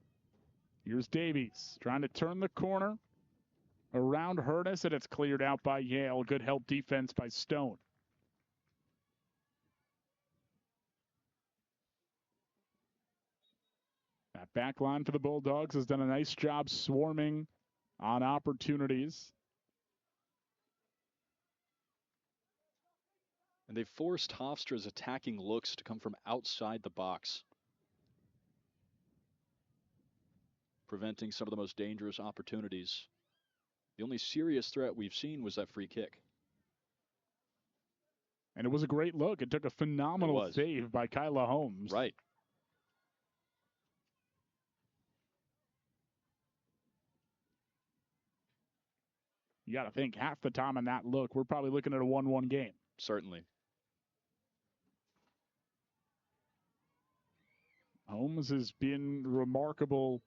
Speaker 1: Here's Davies trying to turn the corner around Hurtis, and it's cleared out by Yale. Good help defense by Stone. That back line for the Bulldogs has done a nice job swarming on opportunities.
Speaker 2: And they forced Hofstra's attacking looks to come from outside the box, preventing some of the most dangerous opportunities. The only serious threat we've seen was that free kick.
Speaker 1: And it was a great look. It took a phenomenal save by Kyla Holmes.
Speaker 2: Right.
Speaker 1: You got to think half the time on that look, we're probably looking at a 1-1 game.
Speaker 2: Certainly.
Speaker 1: Holmes has been remarkable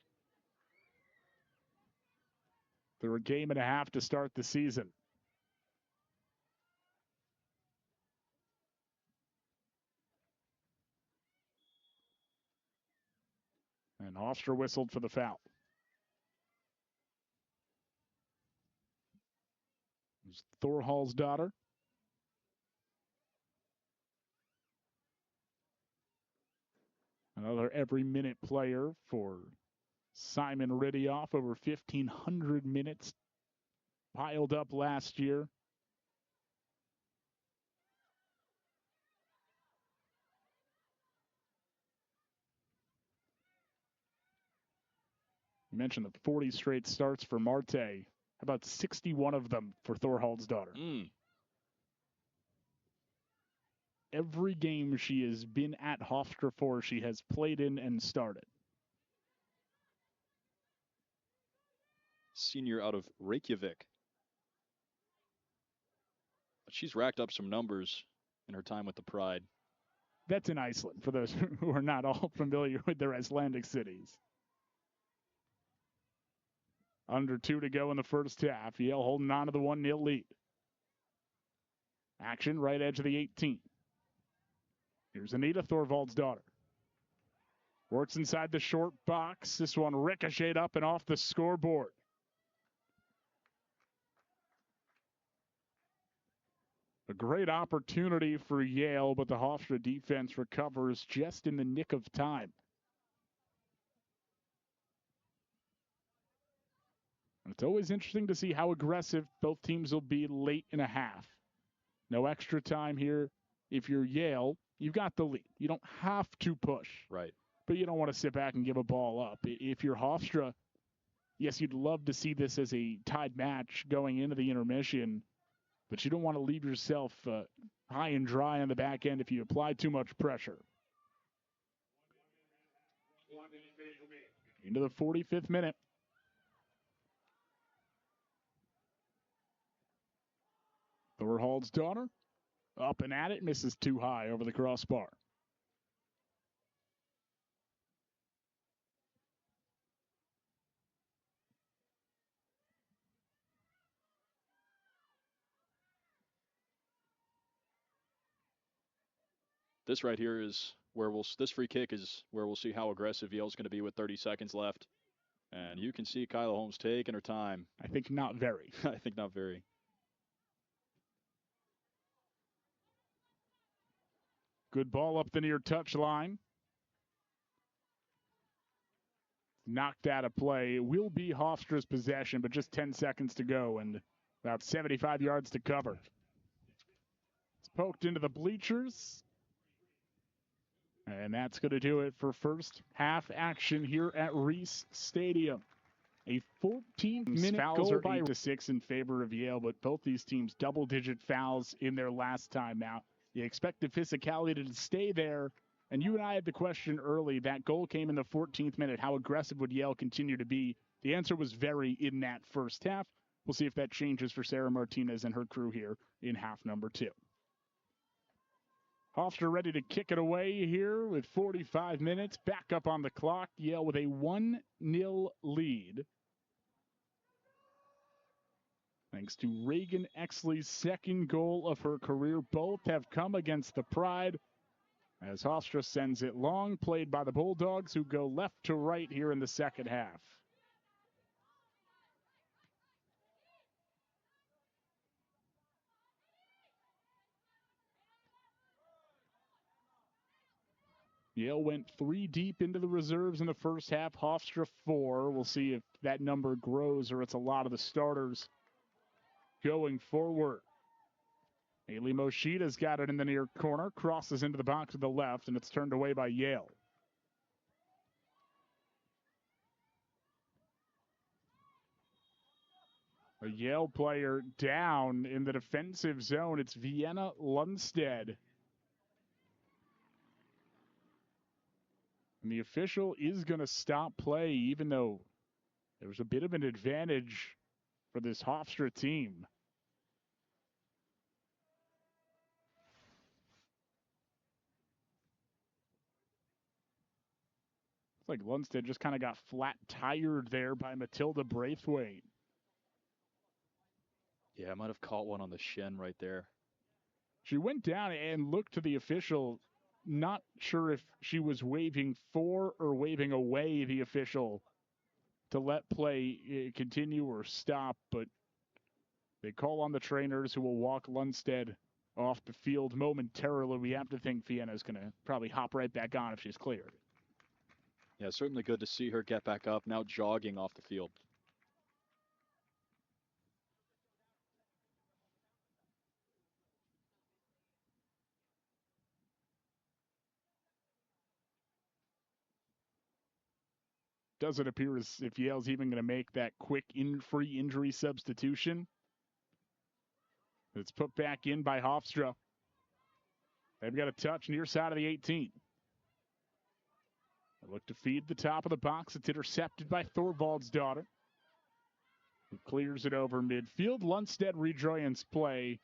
Speaker 1: through a game and a half to start the season. And Hofstra whistled for the foul. Thorhall's daughter. Another every-minute player for Simon Ridioff, over 1,500 minutes piled up last year. You mentioned the 40 straight starts for Marte. How about 61 of them for Thorhald's daughter? Every game she has been at Hofstra for, she has played in and started.
Speaker 2: Senior out of Reykjavik. She's racked up some numbers in her time with the Pride.
Speaker 1: That's in Iceland, for those who are not all familiar with their Icelandic cities. Under 2 to go in the first half. Yale holding on to the 1-0 lead. Action right edge of the 18. Here's Anita, Thorvald's daughter. Works inside the short box. This one ricocheted up and off the scoreboard. A great opportunity for Yale, but the Hofstra defense recovers just in the nick of time. And it's always interesting to see how aggressive both teams will be late in a half. No extra time here. If you're Yale, you've got the lead. You don't have to push.
Speaker 2: Right.
Speaker 1: But you don't want to sit back and give a ball up. If you're Hofstra, yes, you'd love to see this as a tied match going into the intermission, but you don't want to leave yourself high and dry on the back end if you apply too much pressure. Into the 45th minute. Thorhald's daughter up and at it, misses too high over the crossbar.
Speaker 2: This right here is where this free kick is where we'll see how aggressive Yale's going to be with 30 seconds left. And you can see Kyla Holmes taking her time.
Speaker 1: I think not very.
Speaker 2: I think not very.
Speaker 1: Good ball up the near touch line. Knocked out of play. It will be Hofstra's possession, but just 10 seconds to go and about 75 yards to cover. It's poked into the bleachers. And that's going to do it for first half action here at Reese Stadium. A 14-minute goal by 8-6 in favor of Yale, but both these teams double-digit fouls in their last time out. You expect the physicality to stay there. And you and I had the question early. That goal came in the 14th minute. How aggressive would Yale continue to be? The answer was very in that first half. We'll see if that changes for Sarah Martinez and her crew here in half number 2. Hofstra ready to kick it away here with 45 minutes. Back up on the clock. Yale with a 1-0 lead. Thanks to Reagan Exley's second goal of her career. Both have come against the Pride. As Hofstra sends it long, played by the Bulldogs, who go left to right here in the second half. Yale went 3 deep into the reserves in the first half. Hofstra 4. We'll see if that number grows or it's a lot of the starters going forward. Haley Moshida's got it in the near corner, crosses into the box to the left, and it's turned away by Yale. A Yale player down in the defensive zone. It's Vienna Lundstedt. And the official is going to stop play, even though there was a bit of an advantage for this Hofstra team. It's like Lundstedt just kind of got flat-tired there by Matilda Braithwaite.
Speaker 2: Yeah, I might have caught one on the shin right there.
Speaker 1: She went down and looked to the official, not sure if she was waving for or waving away the official to let play continue or stop, but they call on the trainers who will walk Lundstedt off the field momentarily. We have to think Vienna's going to probably hop right back on if she's cleared.
Speaker 2: Yeah, certainly good to see her get back up, now jogging off the field.
Speaker 1: Doesn't appear as if Yale's even going to make that quick free injury substitution. It's put back in by Hofstra. They've got a touch near side of the 18. They look to feed the top of the box. It's intercepted by Thorvald's daughter, who clears it over midfield. Lundstedt rejoins play.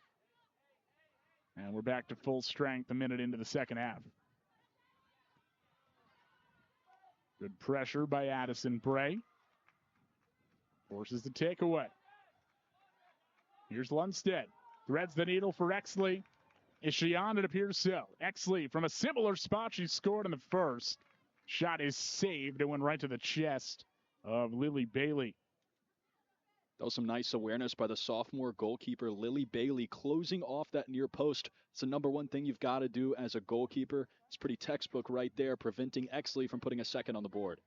Speaker 1: And we're back to full strength a minute into the second half. Good pressure by Addison Bray. Forces the takeaway. Here's Lundstedt. Threads the needle for Exley. Is she on? It appears so. Exley from a similar spot she scored in the first. Shot is saved and went right to the chest of Lily Bailey.
Speaker 2: That was some nice awareness by the sophomore goalkeeper, Lily Bailey, closing off that near post. It's the number one thing you've got to do as a goalkeeper. It's pretty textbook right there, preventing Exley from putting a second on the board.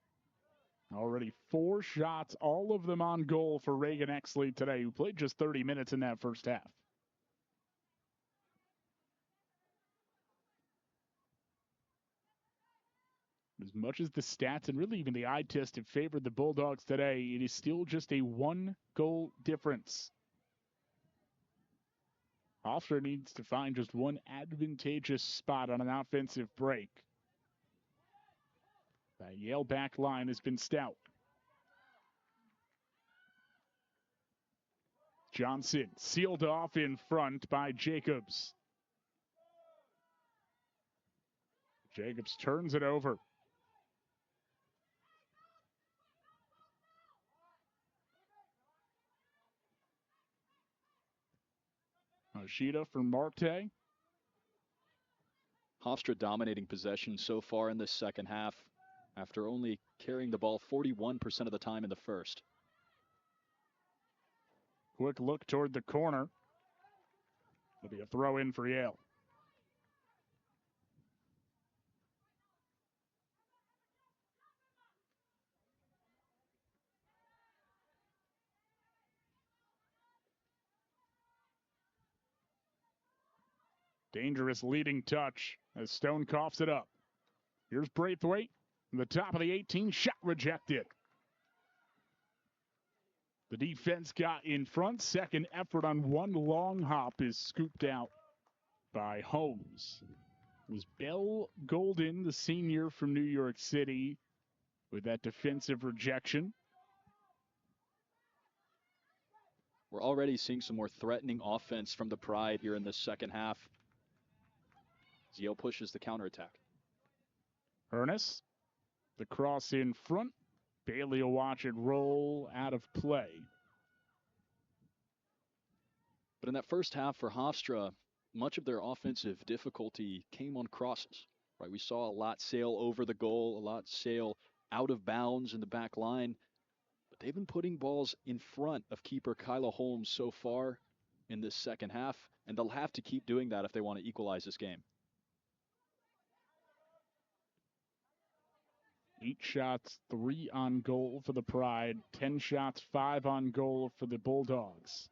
Speaker 1: Already 4 shots, all of them on goal for Reagan Exley today, who played just 30 minutes in that first half. As much as the stats and really even the eye test have favored the Bulldogs today, it is still just a 1-goal difference. Hofstra needs to find just one advantageous spot on an offensive break. That Yale back line has been stout. Johnson sealed off in front by Jacobs. Jacobs turns it over. Ashita for Marte.
Speaker 2: Hofstra dominating possession so far in this second half after only carrying the ball 41% of the time in the first.
Speaker 1: Quick look toward the corner. It'll be a throw in for Yale. Dangerous leading touch as Stone coughs it up. Here's Braithwaite from the top of the 18, shot rejected. The defense got in front. Second effort on one long hop is scooped out by Holmes. It was Belle Golden, the senior from New York City, with that defensive rejection.
Speaker 2: We're already seeing some more threatening offense from the Pride here in the second half. Yale pushes the counterattack.
Speaker 1: Ernest, the cross in front. Bailey will watch it roll out of play.
Speaker 2: But in that first half for Hofstra, much of their offensive difficulty came on crosses. Right, we saw a lot sail over the goal, a lot sail out of bounds in the back line. But they've been putting balls in front of keeper Kyla Holmes so far in this second half, and they'll have to keep doing that if they want to equalize this game.
Speaker 1: 8 shots, 3 on goal for the Pride. 10 shots, 5 on goal for the Bulldogs.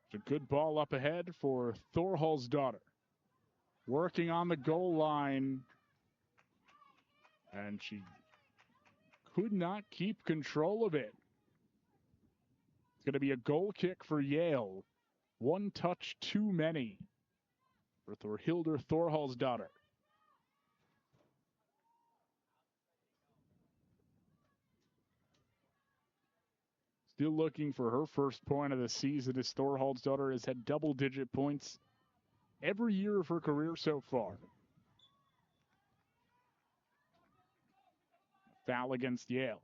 Speaker 1: It's a good ball up ahead for Thorhall's daughter. Working on the goal line. And she could not keep control of it. It's going to be a goal kick for Yale. 1 touch too many for Thorhildur Thorhall's daughter. Still looking for her first point of the season as Thorhall's daughter has had double-digit points every year of her career so far. Foul against Yale.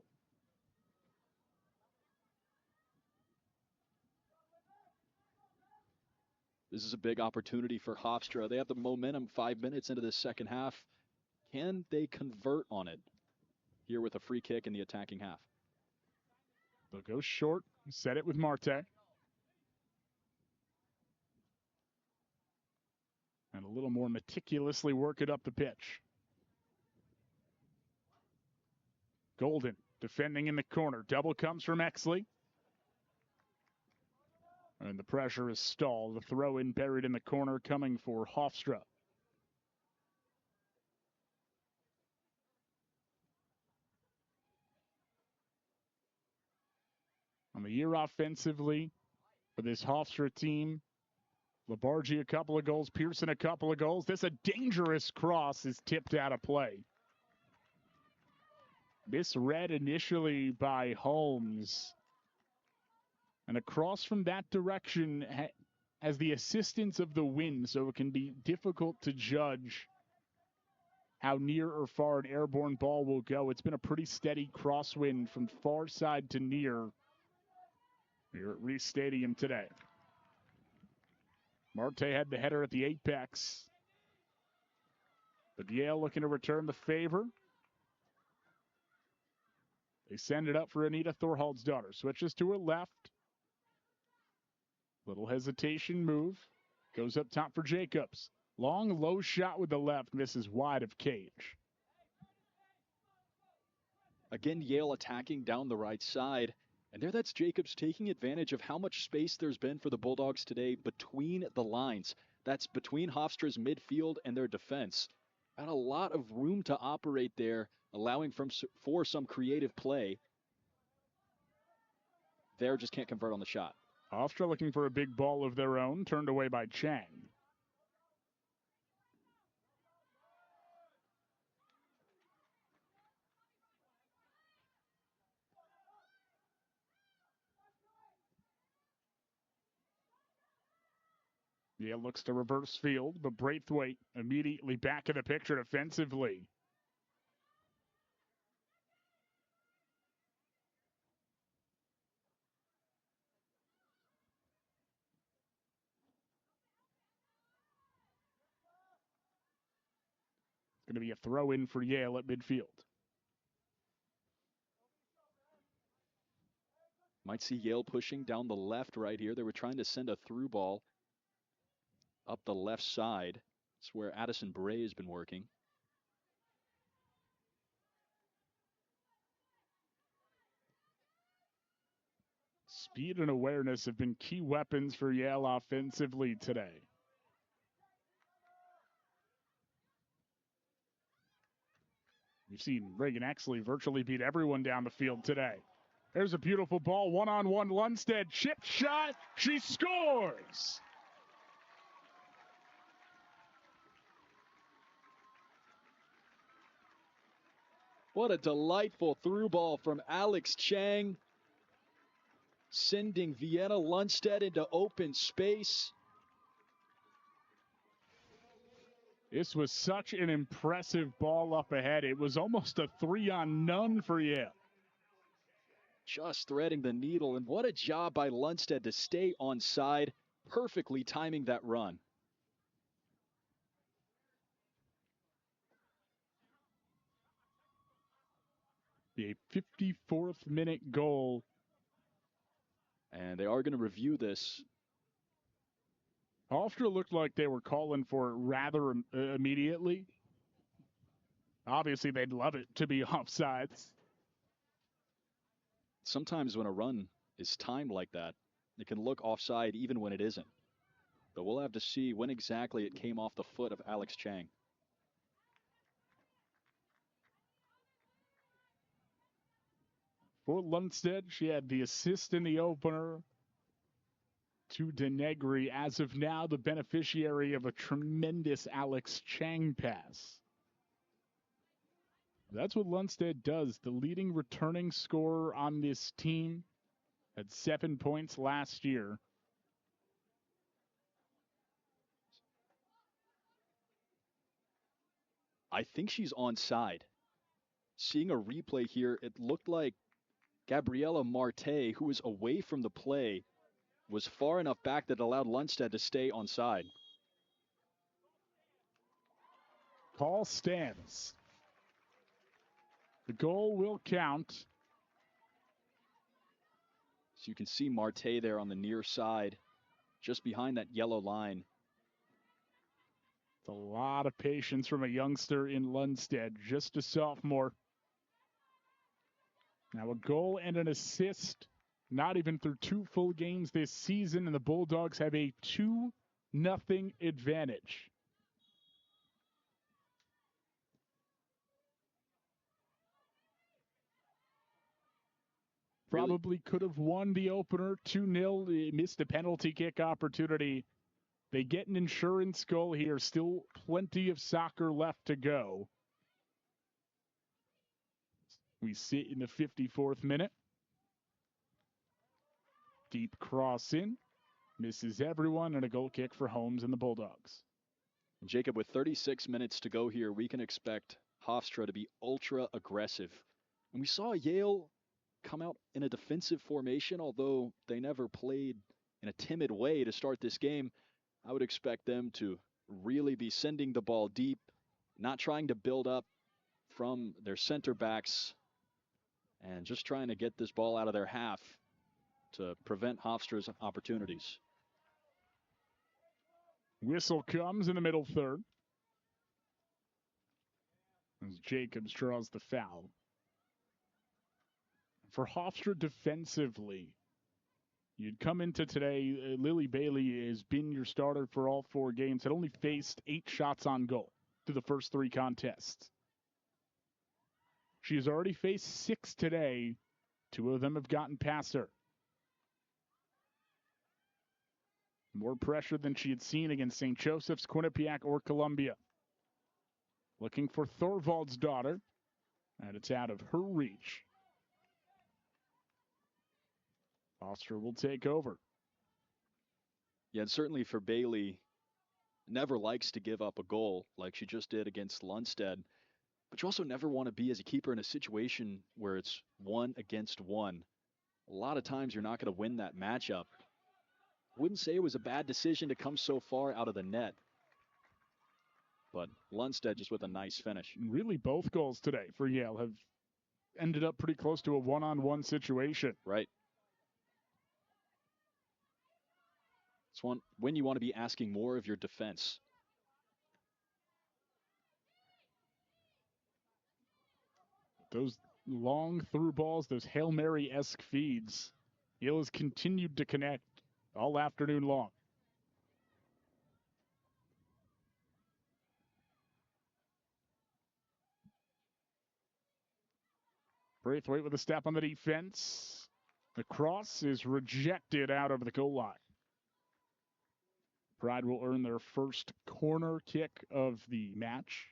Speaker 2: This is a big opportunity for Hofstra. They have the momentum 5 minutes into this second half. Can they convert on it here with a free kick in the attacking half?
Speaker 1: They'll go short, set it with Marte. And a little more meticulously work it up the pitch. Golden defending in the corner. Double comes from Exley. And the pressure is stalled. The throw in buried in the corner coming for Hofstra. On the year offensively for this Hofstra team, Labarge a couple of goals, Pearson a couple of goals. This a dangerous cross is tipped out of play. Misread initially by Holmes. And across from that direction has the assistance of the wind, so it can be difficult to judge how near or far an airborne ball will go. It's been a pretty steady crosswind from far side to near here at Reese Stadium today. Marte had the header at the apex. But Yale looking to return the favor. They send it up for Anita Thorhald's daughter. Switches to her left. Little hesitation move. Goes up top for Jacobs. Long, low shot with the left. Misses wide of cage.
Speaker 2: Again, Yale attacking down the right side. And there that's Jacobs taking advantage of how much space there's been for the Bulldogs today between the lines. That's between Hofstra's midfield and their defense. Got a lot of room to operate there, allowing for some creative play. There just can't convert on the shot.
Speaker 1: Hofstra looking for a big ball of their own, turned away by Chang. Yale looks to reverse field, but Braithwaite immediately back in the picture defensively. It's going to be a throw in for Yale at midfield.
Speaker 2: Might see Yale pushing down the left right here. They were trying to send a through ball up the left side. It's where Addison Bray has been working.
Speaker 1: Speed and awareness have been key weapons for Yale offensively today. We've seen Reagan Exley virtually beat everyone down the field today. There's a beautiful ball, one-on-one Lundstedt, chip shot, she scores!
Speaker 2: What a delightful through ball from Alex Chang, sending Vienna Lundstedt into open space.
Speaker 1: This was such an impressive ball up ahead. It was almost a 3-on-none for Yale.
Speaker 2: Just threading the needle, and what a job by Lundstedt to stay on side, perfectly timing that run.
Speaker 1: A 54th minute goal.
Speaker 2: And they are going to review this.
Speaker 1: Hofstra looked like they were calling for it rather immediately. Obviously, they'd love it to be offsides.
Speaker 2: Sometimes when a run is timed like that, it can look offside even when it isn't. But we'll have to see when exactly it came off the foot of Alex Chang.
Speaker 1: For Lundstedt, she had the assist in the opener to Denegri. As of now, the beneficiary of a tremendous Alex Chang pass. That's what Lundstedt does. The leading returning scorer on this team had 7 points last year.
Speaker 2: I think she's onside. Seeing a replay here, it looked like Gabriela Marte, who was away from the play, was far enough back that allowed Lundstedt to stay onside.
Speaker 1: Call stands. The goal will count.
Speaker 2: So you can see Marte there on the near side, just behind that yellow line.
Speaker 1: A lot of patience from a youngster in Lundstedt, just a sophomore. Now a goal and an assist, not even through 2 full games this season, and the Bulldogs have a 2-0 advantage. Probably could have won the opener 2-0. Missed a penalty kick opportunity. They get an insurance goal here. Still plenty of soccer left to go. We sit in the 54th minute. Deep cross in. Misses everyone, and a goal kick for Holmes and the Bulldogs.
Speaker 2: And Jacob, with 36 minutes to go here, we can expect Hofstra to be ultra aggressive. And we saw Yale come out in a defensive formation, although they never played in a timid way to start this game. I would expect them to really be sending the ball deep, not trying to build up from their center backs, and just trying to get this ball out of their half to prevent Hofstra's opportunities.
Speaker 1: Whistle comes in the middle third as Jacobs draws the foul. For Hofstra defensively, you'd come into today, Lily Bailey has been your starter for all 4 games, had only faced 8 shots on goal through the first 3 contests. She has already faced 6 today. 2 of them have gotten past her. More pressure than she had seen against St. Joseph's, Quinnipiac, or Columbia. Looking for Thorvald's daughter, and it's out of her reach. Hofstra will take over.
Speaker 2: Yeah, and certainly for Bailey, never likes to give up a goal like she just did against Lundstedt. But you also never want to be, as a keeper, in a situation where it's 1 against 1. A lot of times you're not going to win that matchup. Wouldn't say it was a bad decision to come so far out of the net. But Lundstedt just with a nice finish.
Speaker 1: Really, both goals today for Yale have ended up pretty close to a one-on-one situation.
Speaker 2: Right. It's one when you want to be asking more of your defense.
Speaker 1: Those long through balls, those Hail Mary-esque feeds, Yale has continued to connect all afternoon long. Braithwaite with a step on the defense. The cross is rejected out of the goal line. Pride will earn their first corner kick of the match.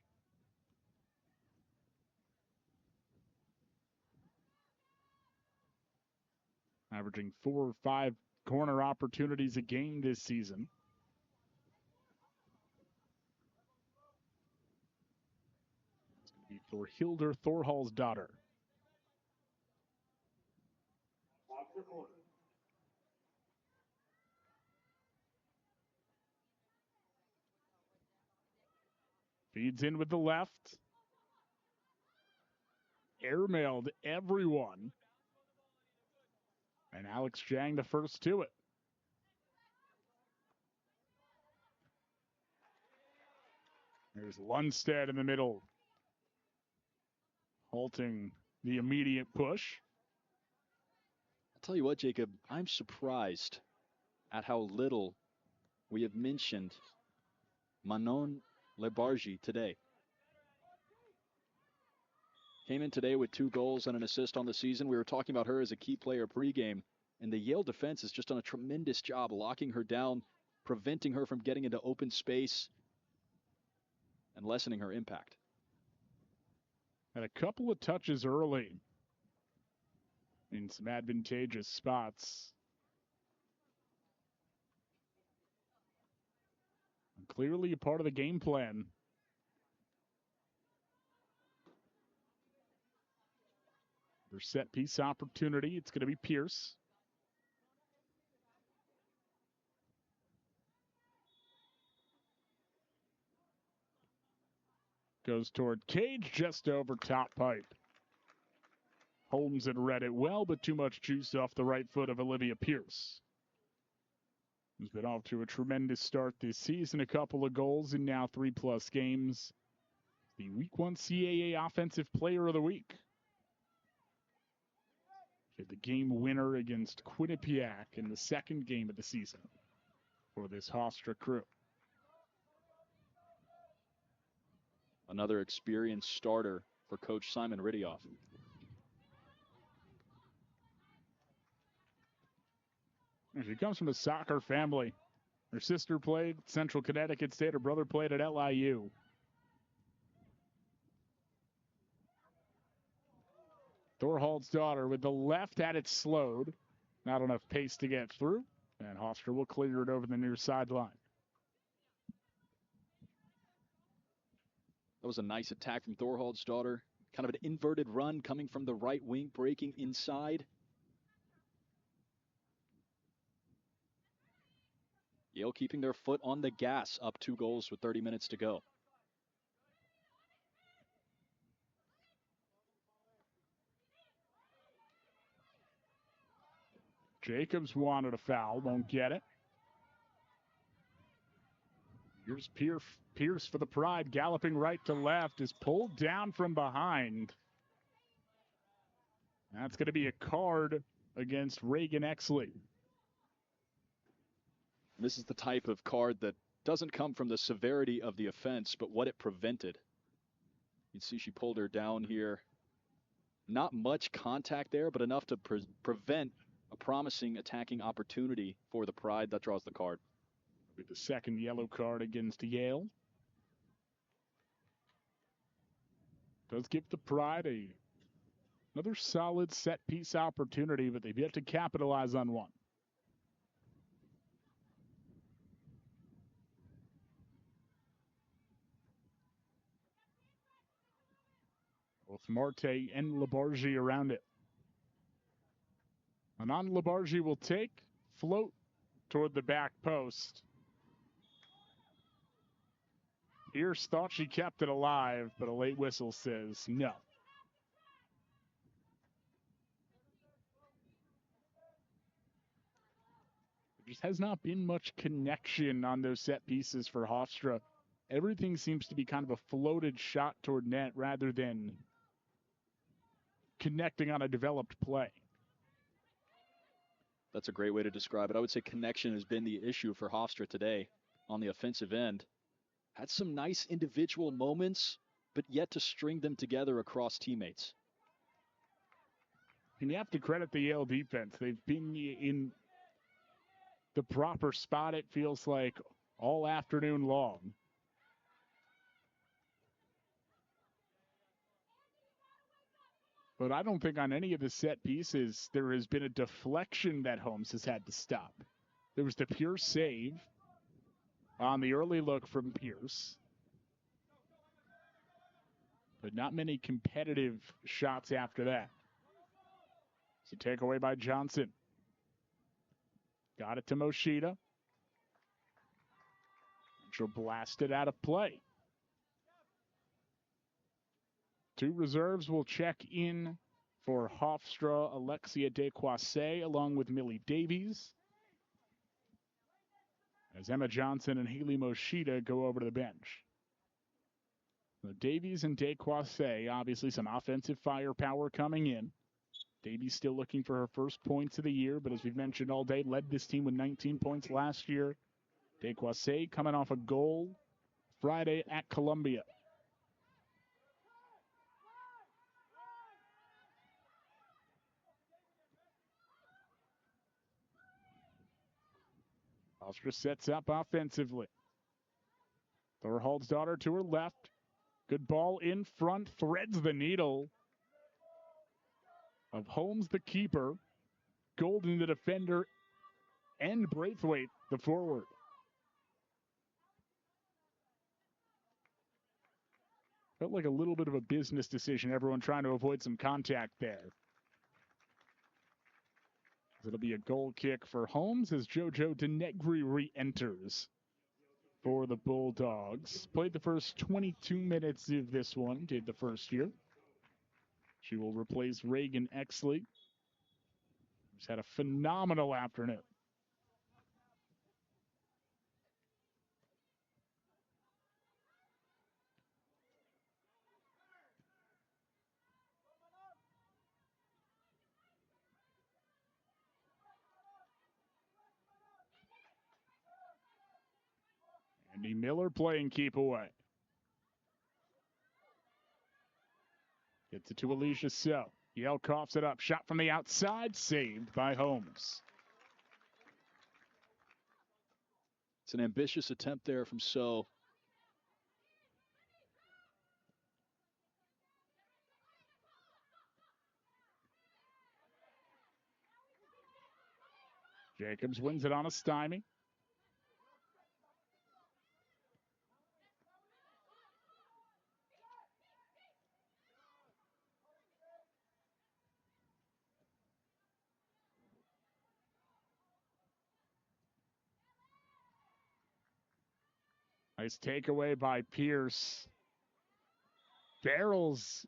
Speaker 1: Averaging 4 or 5 corner opportunities a game this season. It's going to be for Hildur Thorhall's daughter. Feeds in with the left. Airmailed everyone. And Alex Jang the first to it. There's Lundstedt in the middle, halting the immediate push.
Speaker 2: I'll tell you what, Jacob, I'm surprised at how little we have mentioned Manon Lebargi today. Came in today with 2 goals and an assist on the season. We were talking about her as a key player pregame, and the Yale defense has just done a tremendous job locking her down, preventing her from getting into open space, and lessening her impact.
Speaker 1: Had a couple of touches early in some advantageous spots. Clearly a part of the game plan. Their set piece opportunity. It's going to be Pierce. Goes toward Cage, just over top pipe. Holmes had read it well, but too much juice off the right foot of Olivia Pierce. He's been off to a tremendous start this season. A couple of goals in now 3+ games. The Week 1 CAA Offensive Player of the Week. The game winner against Quinnipiac in the second game of the season for this Hofstra crew.
Speaker 2: Another experienced starter for Coach Simon Ridioff.
Speaker 1: She comes from a soccer family. Her sister played at Central Connecticut State. Her brother played at LIU. Thorhald's daughter with the left had it slowed. Not enough pace to get through. And Hofstra will clear it over the near sideline.
Speaker 2: That was a nice attack from Thorhald's daughter. Kind of an inverted run coming from the right wing, breaking inside. Yale keeping their foot on the gas, up 2 goals with 30 minutes to go.
Speaker 1: Jacobs wanted a foul, won't get it. Here's Pierce for the Pride, galloping right to left, is pulled down from behind. That's going to be a card against Reagan Exley.
Speaker 2: This is the type of card that doesn't come from the severity of the offense, but what it prevented. You can see she pulled her down here. Not much contact there, but enough to prevent a promising attacking opportunity for the Pride. That draws the card.
Speaker 1: With the second yellow card against Yale. Does give the Pride another solid set piece opportunity, but they've yet to capitalize on one. Both Marte and Labarge around it. Anon Labarge will take, float toward the back post. Pierce thought she kept it alive, but a late whistle says no. There just has not been much connection on those set pieces for Hofstra. Everything seems to be kind of a floated shot toward net rather than connecting on a developed play.
Speaker 2: That's a great way to describe it. I would say connection has been the issue for Hofstra today on the offensive end. Had some nice individual moments, but yet to string them together across teammates.
Speaker 1: And you have to credit the Yale defense. They've been in the proper spot, it feels like, all afternoon long. But I don't think on any of the set pieces there has been a deflection that Holmes has had to stop. There was the pure save on the early look from Pierce. But not many competitive shots after that. So takeaway by Johnson. Got it to Moshida. She'll blast it out of play. 2 reserves will check in for Hofstra, Alexia Desquasse, along with Millie Davies, as Emma Johnson and Haley Moshida go over to the bench. So Davies and Desquasse, obviously some offensive firepower coming in. Davies still looking for her first points of the year, but as we've mentioned all day, led this team with 19 points last year. Desquasse coming off a goal Friday at Columbia. Hofstra sets up offensively. Thorhald's daughter to her left. Good ball in front, threads the needle of Holmes, the keeper, Golden, the defender, and Braithwaite, the forward. Felt like a little bit of a business decision, everyone trying to avoid some contact there. It'll be a goal kick for Holmes as JoJo Denegri re-enters for the Bulldogs. Played the first 22 minutes of this one, did the first year. She will replace Reagan Exley, who's had a phenomenal afternoon. Andy Miller playing keep away. Gets it to Alicia So. Yale coughs it up. Shot from the outside, saved by Holmes.
Speaker 2: It's an ambitious attempt there from So.
Speaker 1: Jacobs wins it on a stymie. Nice takeaway by Pierce. Barrels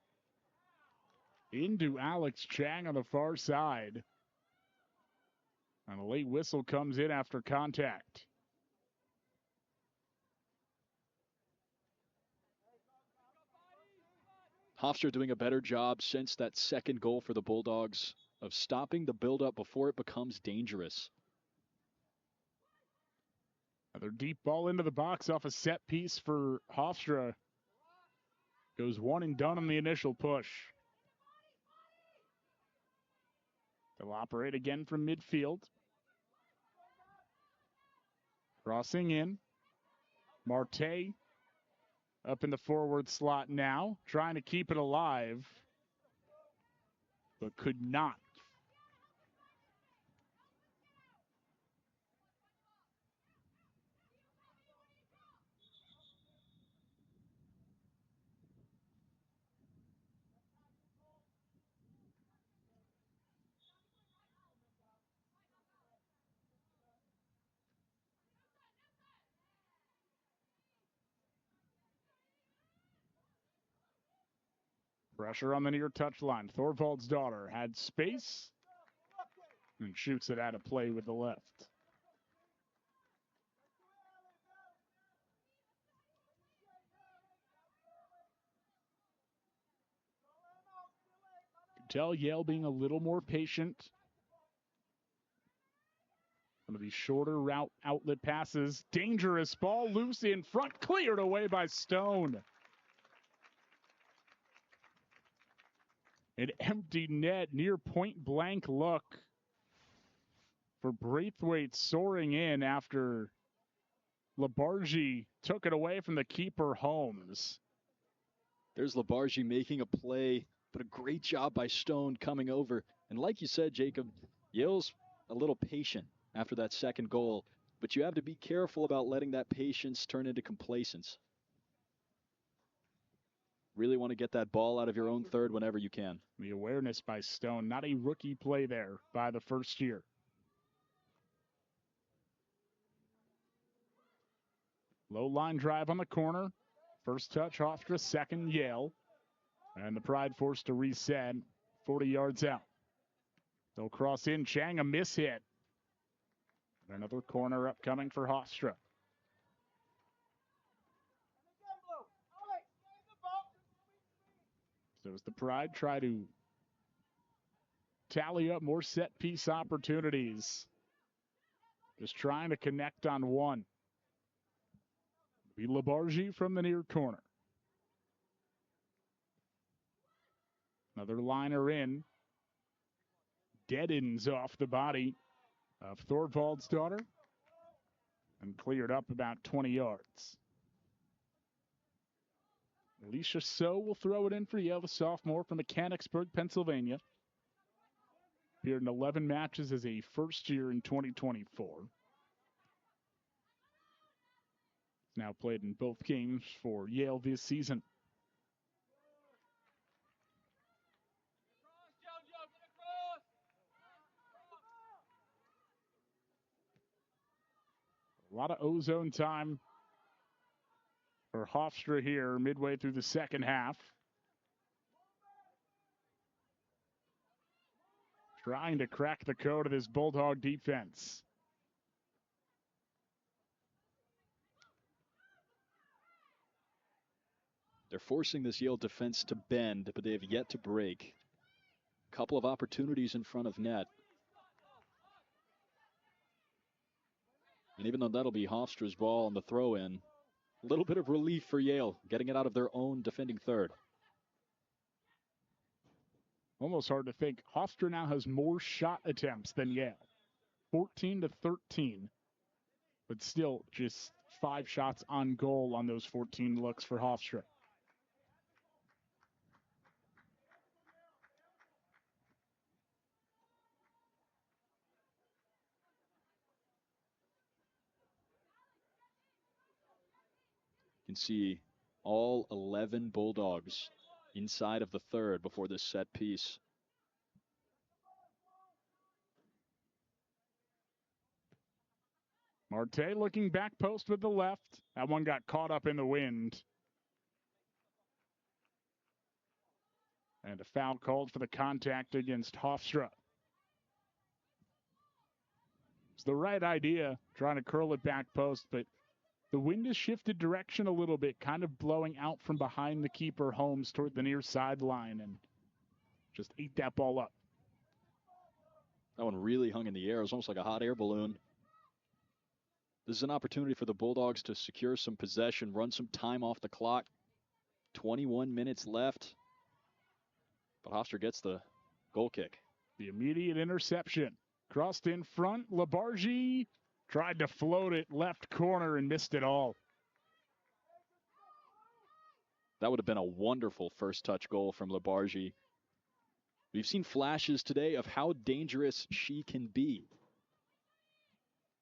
Speaker 1: into Alex Chang on the far side. And a late whistle comes in after contact.
Speaker 2: Hofstra doing a better job since that second goal for the Bulldogs of stopping the buildup before it becomes dangerous.
Speaker 1: Another deep ball into the box off a set piece for Hofstra. Goes one and done on the initial push. They'll operate again from midfield. Crossing in. Marte up in the forward slot now, trying to keep it alive, but could not. Pressure on the near touchline. Thorvald's daughter had space and shoots it out of play with the left. You can tell Yale being a little more patient. Some of these shorter route outlet passes. Dangerous ball loose in front. Cleared away by Stone. An empty net, near point blank look for Braithwaite soaring in after Labarge took it away from the keeper, Holmes.
Speaker 2: There's Labarge making a play, but a great job by Stone coming over. And like you said, Jacob, Yale's a little patient after that second goal, but you have to be careful about letting that patience turn into complacence. Really want to get that ball out of your own third whenever you can.
Speaker 1: The awareness by Stone, not a rookie play there by the first year. Low line drive on the corner. First touch, Hofstra, second, Yale. And the Pride forced to reset 40 yards out. They'll cross in, Chang, a miss hit. Another corner upcoming for Hofstra. So as the Pride try to tally up more set piece opportunities, just trying to connect on one. Be Labarge from the near corner. Another liner in. Deadens off the body of Thorvald's daughter and cleared up about 20 yards. Alicia So will throw it in for Yale, the sophomore from Mechanicsburg, Pennsylvania. Appeared in 11 matches as a first year in 2024. Now played in both games for Yale this season. A lot of ozone time for Hofstra here midway through the second half. Trying to crack the code of this Bulldog defense.
Speaker 2: They're forcing this Yale defense to bend, but they have yet to break. A couple of opportunities in front of net. And even though that'll be Hofstra's ball on the throw-in, A little bit of relief for Yale, getting it out of their own defending third.
Speaker 1: Almost hard to think. Hofstra now has more shot attempts than Yale. 14-13. But still just 5 shots on goal on those 14 looks for Hofstra.
Speaker 2: You can see all 11 Bulldogs inside of the third before this set piece.
Speaker 1: Marte looking back post with the left. That one got caught up in the wind. And a foul called for the contact against Hofstra. It's the right idea, trying to curl it back post, but the wind has shifted direction a little bit, kind of blowing out from behind the keeper Holmes toward the near sideline, and just ate that ball up.
Speaker 2: That one really hung in the air. It was almost like a hot air balloon. This is an opportunity for the Bulldogs to secure some possession, run some time off the clock. 21 minutes left. But Hofstra gets the goal kick.
Speaker 1: The immediate interception. Crossed in front. Labarge tried to float it left corner and missed it all.
Speaker 2: That would have been a wonderful first touch goal from Labarge. We've seen flashes today of how dangerous she can be.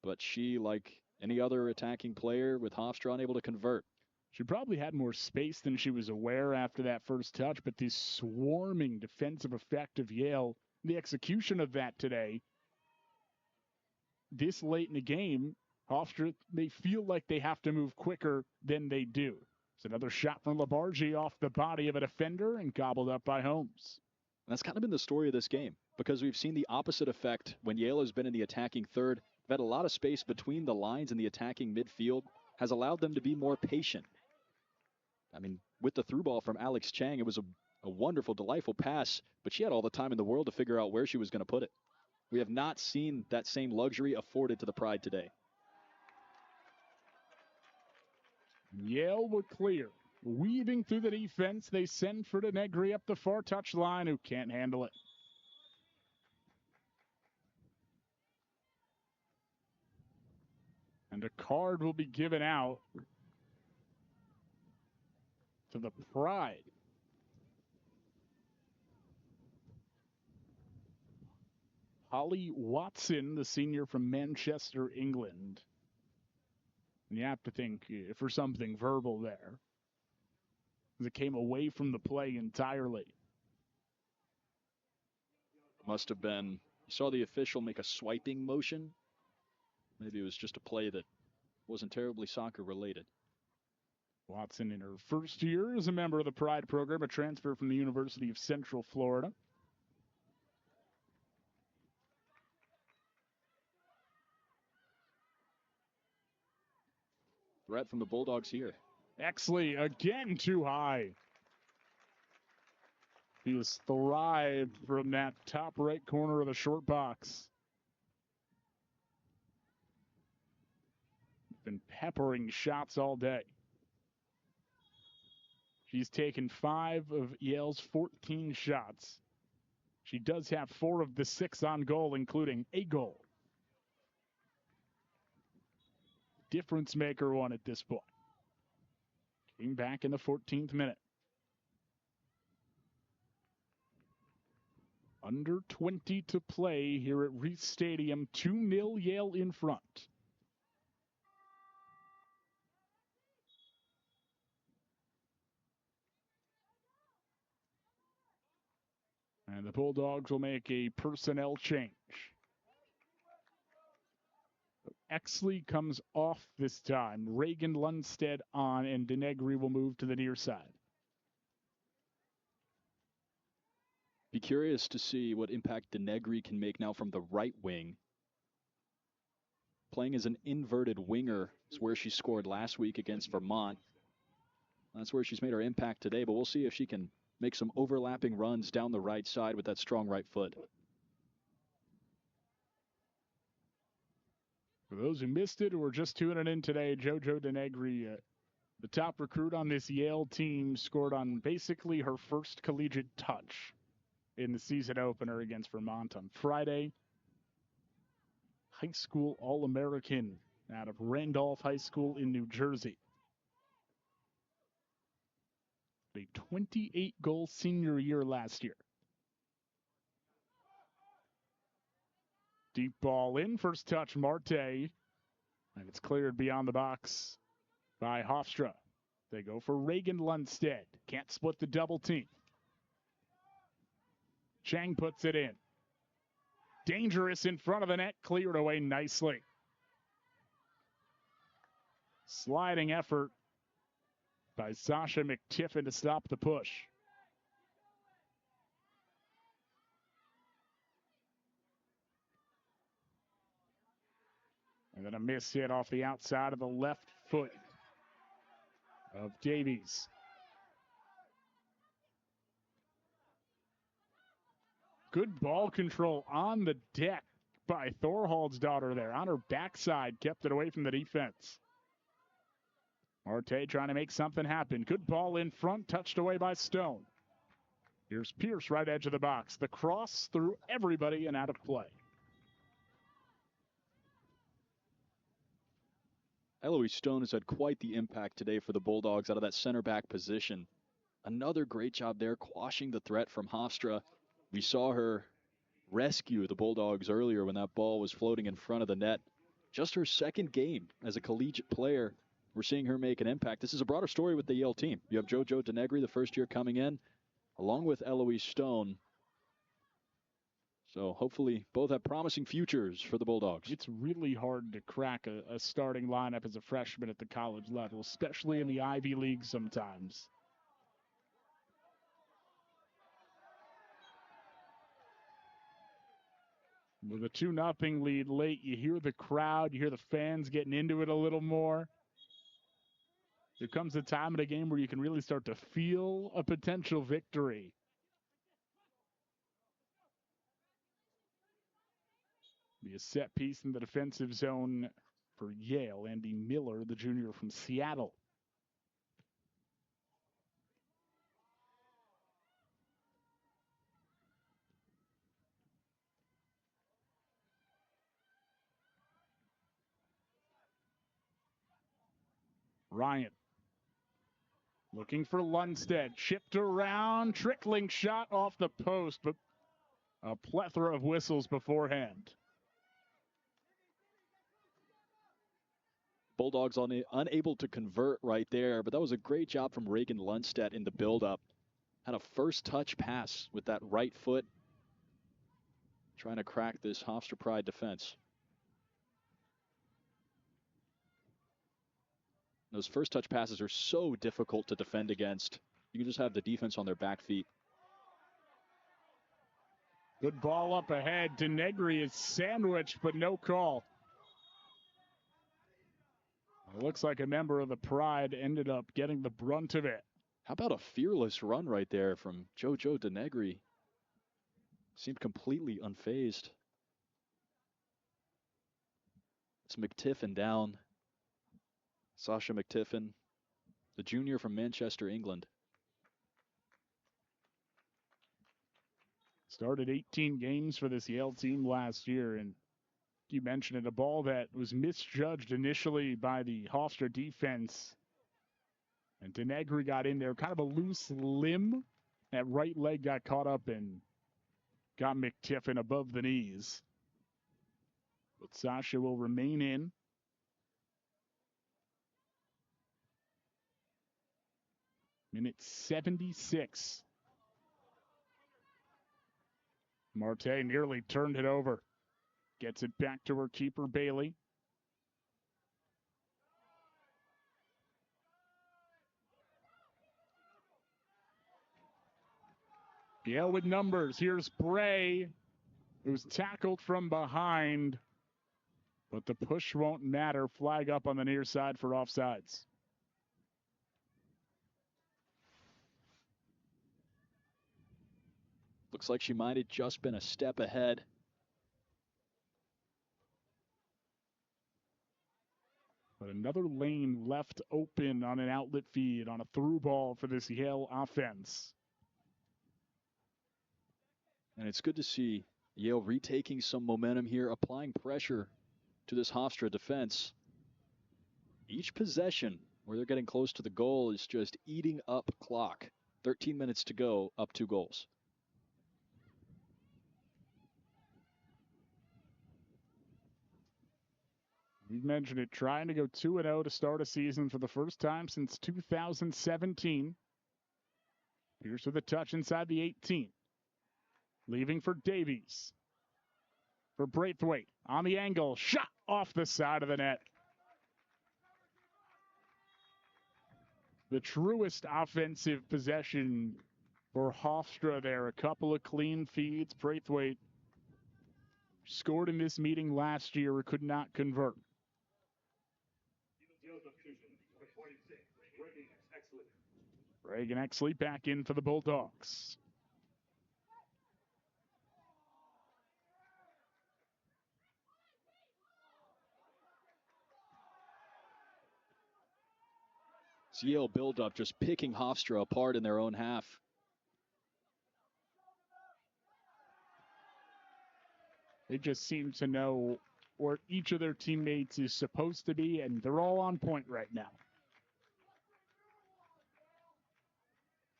Speaker 2: But she, like any other attacking player with Hofstra, unable to convert.
Speaker 1: She probably had more space than she was aware after that first touch, but the swarming defensive effect of Yale, the execution of that today, this late in the game, Hofstra, they feel like they have to move quicker than they do. It's another shot from Labarge off the body of a defender and gobbled up by Holmes.
Speaker 2: And that's kind of been the story of this game, because we've seen the opposite effect when Yale has been in the attacking third. They've had a lot of space between the lines in the attacking midfield, has allowed them to be more patient. I mean, with the through ball from Alex Chang, it was a wonderful, delightful pass, but she had all the time in the world to figure out where she was going to put it. We have not seen that same luxury afforded to the Pride today.
Speaker 1: Yale were clear. Weaving through the defense, they send for Denegri up the far touchline, who can't handle it. And a card will be given out to the Pride. Holly Watson, the senior from Manchester, England. And you have to think for something verbal there, as it came away from the play entirely.
Speaker 2: Must have been, you saw the official make a swiping motion. Maybe it was just a play that wasn't terribly soccer related.
Speaker 1: Watson in her first year as a member of the Pride program, a transfer from the University of Central Florida.
Speaker 2: Threat from the Bulldogs here.
Speaker 1: Exley again too high. He was thrived from that top right corner of the short box. Been peppering shots all day. She's taken 5 of Yale's 14 shots. She does have 4 of the 6 on goal, including a goal. Difference maker one at this point. Came back in the 14th minute. Under 20 to play here at Reese Stadium. 2-0 Yale in front. And the Bulldogs will make a personnel change. Exley comes off this time. Reagan Lundstedt on, and Denegri will move to the near side.
Speaker 2: Be curious to see what impact Denegri can make now from the right wing. Playing as an inverted winger is where she scored last week against Vermont. That's where she's made her impact today, but we'll see if she can make some overlapping runs down the right side with that strong right foot.
Speaker 1: For those who missed it or were just tuning in today, JoJo Denegri The top recruit on this Yale team scored on basically her first collegiate touch in the season opener against Vermont on Friday. High school All-American out of Randolph High School in New Jersey. A 28-goal senior year last year. Deep ball in, first touch Marte, and it's cleared beyond the box by Hofstra. They go for Reagan Lundstedt. Can't split the double team. Chang puts it in. Dangerous in front of the net, cleared away nicely. Sliding effort by Sasha McTiffin to stop the push. And then a miss hit off the outside of the left foot of Davies. Good ball control on the deck by Thorhald's daughter there. On her backside, kept it away from the defense. Marte trying to make something happen. Good ball in front, touched away by Stone. Here's Pierce, right edge of the box. The cross through everybody and out of play.
Speaker 2: Eloise Stone has had quite the impact today for the Bulldogs out of that center back position. Another great job there, quashing the threat from Hofstra. We saw her rescue the Bulldogs earlier when that ball was floating in front of the net. Just her second game as a collegiate player. We're seeing her make an impact. This is a broader story with the Yale team. You have JoJo Denegri, the first year coming in, along with Eloise Stone. So hopefully both have promising futures for the Bulldogs.
Speaker 1: It's really hard to crack a starting lineup as a freshman at the college level, especially in the Ivy League sometimes. With a 2-0 lead late, you hear the crowd, you hear the fans getting into it a little more. There comes a time in a game where you can really start to feel a potential victory. Be a set piece in the defensive zone for Yale. Andy Miller, the junior from Seattle. Ryan looking for Lundstedt. Chipped around, trickling shot off the post, but a plethora of whistles beforehand.
Speaker 2: Bulldogs unable to convert right there, but that was a great job from Reagan Lundstedt in the buildup. Had a first touch pass with that right foot, trying to crack this Hofstra Pride defense. Those first touch passes are so difficult to defend against. You can just have the defense on their back feet.
Speaker 1: Good ball up ahead. Denegri is sandwiched, but no call. It looks like a member of the Pride ended up getting the brunt of it.
Speaker 2: How about a fearless run right there from JoJo Denegri? Seemed completely unfazed. It's McTiffin down. Sasha McTiffin, the junior from Manchester, England.
Speaker 1: Started 18 games for this Yale team last year, and you mentioned it, a ball that was misjudged initially by the Hofstra defense. And Denegri got in there, kind of a loose limb. That right leg got caught up and got McTiffin above the knees. But Sasha will remain in. Minute 76. Marte nearly turned it over. Gets it back to her keeper, Bailey. Yale with numbers. Here's Bray, who's tackled from behind. But the push won't matter. Flag up on the near side for offsides.
Speaker 2: Looks like she might have just been a step ahead.
Speaker 1: But But another lane left open on an outlet feed on a through ball for this Yale offense.
Speaker 2: And it's good to see Yale retaking some momentum here, applying pressure to this Hofstra defense. Each possession where they're getting close to the goal is just eating up clock. 13 minutes to go, up 2 goals.
Speaker 1: You mentioned it, trying to go 2-0 to start a season for the first time since 2017. Pierce with a touch inside the 18. Leaving for Davies. For Braithwaite on the angle. Shot off the side of the net. The truest offensive possession for Hofstra there. A couple of clean feeds. Braithwaite scored in this meeting last year, could not convert. Reagan Exley back in for the Bulldogs.
Speaker 2: It's Yale buildup just picking Hofstra apart in their own half.
Speaker 1: They just seem to know where each of their teammates is supposed to be, and they're all on point right now.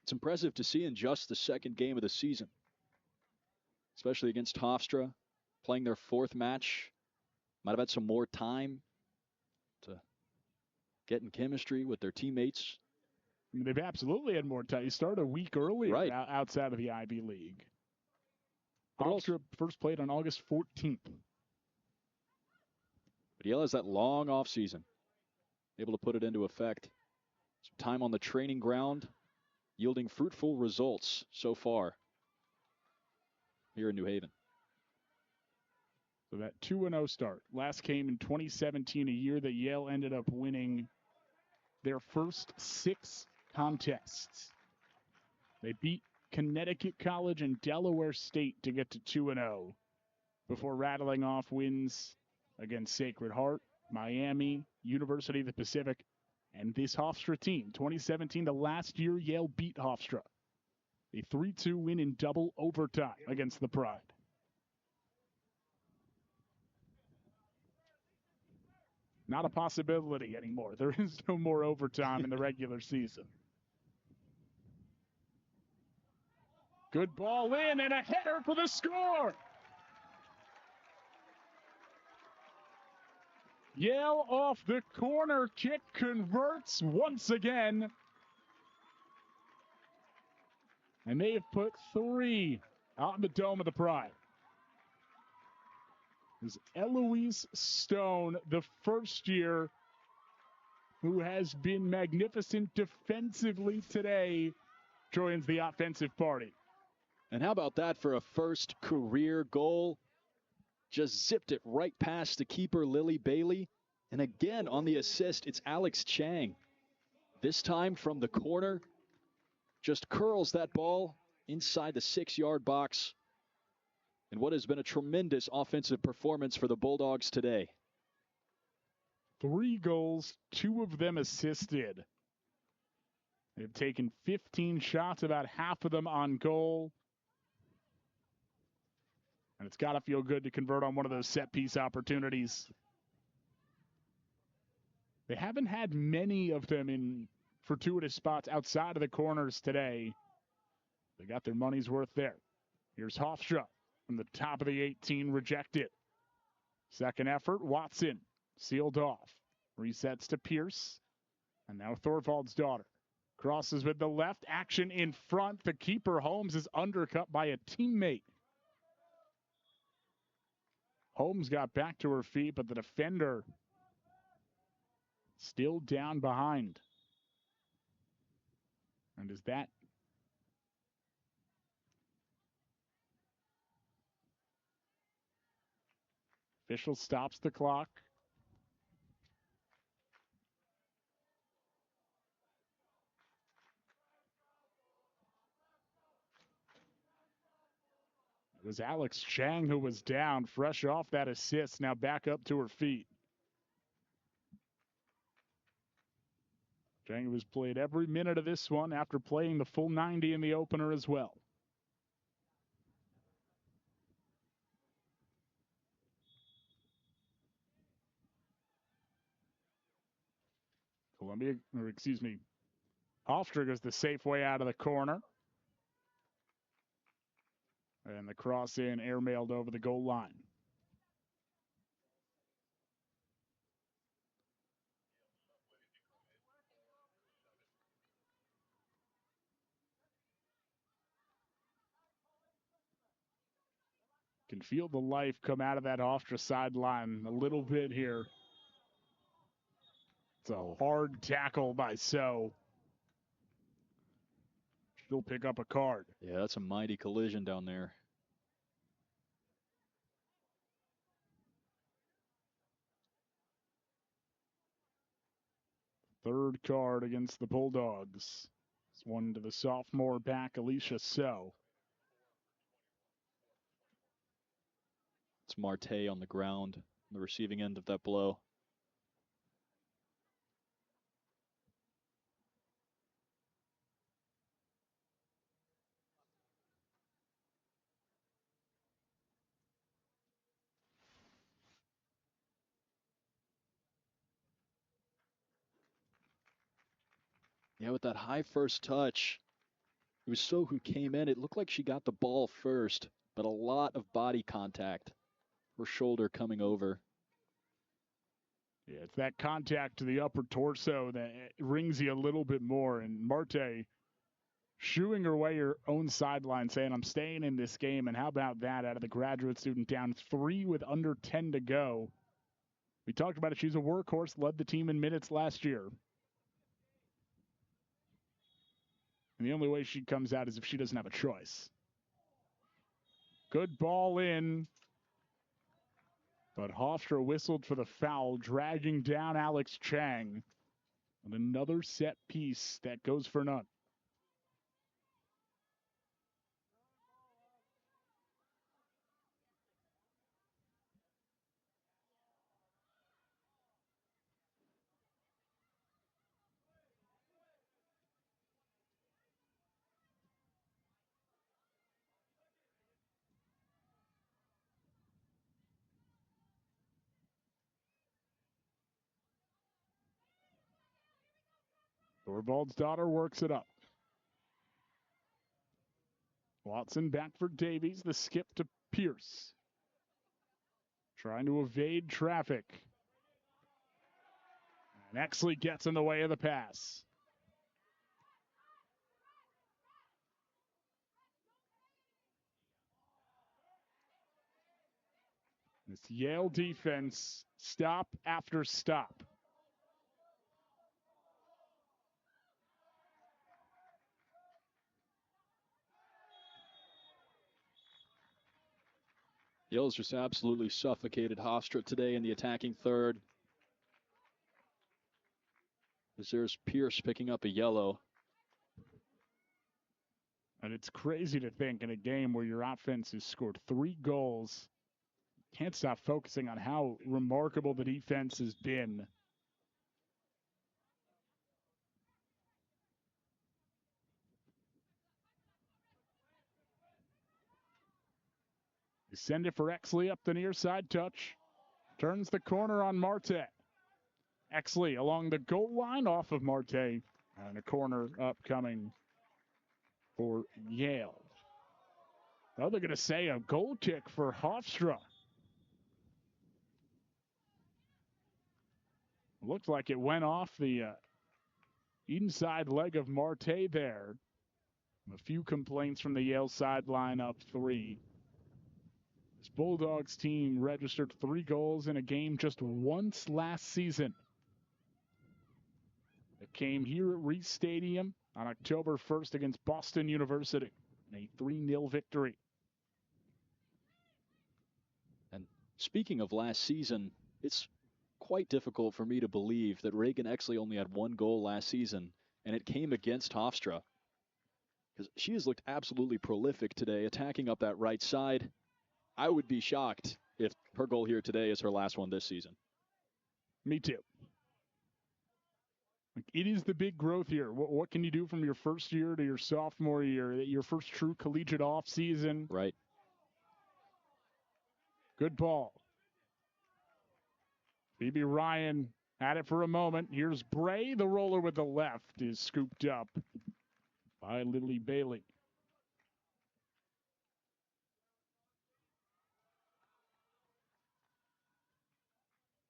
Speaker 2: It's impressive to see in just the second game of the season, especially against Hofstra, playing their 4th match. Might have had some more time to get in chemistry with their teammates.
Speaker 1: I mean, they've absolutely had more time. You started a week earlier,
Speaker 2: right,
Speaker 1: outside of the Ivy League.
Speaker 2: But
Speaker 1: Hofstra first played on August 14th.
Speaker 2: But Yale has that long off season, able to put it into effect. Some time on the training ground, yielding fruitful results so far here in New Haven.
Speaker 1: So that 2-0 start. Last came in 2017, a year that Yale ended up winning their first 6 contests. They beat Connecticut College and Delaware State to get to 2-0 before rattling off wins against Sacred Heart, Miami, University of the Pacific, and this Hofstra team. 2017, the last year Yale beat Hofstra. A 3-2 win in double overtime against the Pride. Not a possibility anymore. There is no more overtime in the regular season. Good ball in and a header for the score. Yale off the corner kick converts once again. And they have put 3 out in the dome of the Pride. Is Eloise Stone, the first year who has been magnificent defensively today, joins the offensive party.
Speaker 2: And how about that for a first career goal? Just zipped it right past the keeper, Lily Bailey. And again on the assist, it's Alex Chang. This time from the corner, just curls that ball inside the 6-yard box. And what has been a tremendous offensive performance for the Bulldogs today.
Speaker 1: 3 goals, 2 of them assisted. They've taken 15 shots, about half of them on goal. And it's got to feel good to convert on one of those set-piece opportunities. They haven't had many of them in fortuitous spots outside of the corners today. They got their money's worth there. Here's Hofstra from the top of the 18, rejected. Second effort, Watson sealed off. Resets to Pierce. And now Thorvald's daughter. Crosses with the left, action in front. The keeper, Holmes, is undercut by a teammate. Holmes got back to her feet, but the defender still down behind. And is that official stops the clock. It was Alex Chang who was down, fresh off that assist, now back up to her feet. Chang has played every minute of this one after playing the full 90 in the opener as well. Hofstra goes the safe way out of the corner. And the cross in, airmailed over the goal line. Can feel the life come out of that Hofstra sideline a little bit here. It's a hard tackle by So. She'll pick up a card.
Speaker 2: Yeah, that's a mighty collision down there.
Speaker 1: Third card against the Bulldogs. It's one to the sophomore back, Alicia So.
Speaker 2: It's Marte on the ground, on the receiving end of that blow. Yeah, with that high first touch, it was So who came in. It looked like she got the ball first, but a lot of body contact. Her shoulder coming over.
Speaker 1: Yeah, it's that contact to the upper torso that rings you a little bit more. And Marte shooing her way her own sideline, saying, I'm staying in this game. And how about that out of the graduate student, down 3 with under 10 to go. We talked about it. She's a workhorse, led the team in minutes last year. And the only way she comes out is if she doesn't have a choice. Good ball in. But Hofstra whistled for the foul, dragging down Alex Chang. And another set piece that goes for none. Thorvald's daughter works it up. Watson back for Davies. The skip to Pierce. Trying to evade traffic. And Exley gets in the way of the pass. This Yale defense, stop after stop.
Speaker 2: Yale's just absolutely suffocated Hofstra today in the attacking third. As there's Pierce picking up a yellow.
Speaker 1: And it's crazy to think in a game where your offense has scored 3 goals, can't stop focusing on how remarkable the defense has been. They send it for Exley up the near side touch. Turns the corner on Marte. Exley along the goal line off of Marte. And a corner upcoming for Yale. Now they're going to say a goal kick for Hofstra. Looked like it went off the inside leg of Marte there. A few complaints from the Yale sideline, up 3. This Bulldogs team registered 3 goals in a game just once last season. It came here at Reese Stadium on October 1st against Boston University in a 3-0 victory.
Speaker 2: And speaking of last season, it's quite difficult for me to believe that Reagan Exley only had 1 goal last season, and it came against Hofstra. Because she has looked absolutely prolific today, attacking up that right side. I would be shocked if her goal here today is her last one this season.
Speaker 1: Me too. It is the big growth year. What can you do from your first year to your sophomore year, your first true collegiate off season?
Speaker 2: Right.
Speaker 1: Good ball. Phoebe Ryan had it for a moment. Here's Bray. The roller with the left is scooped up by Lily Bailey.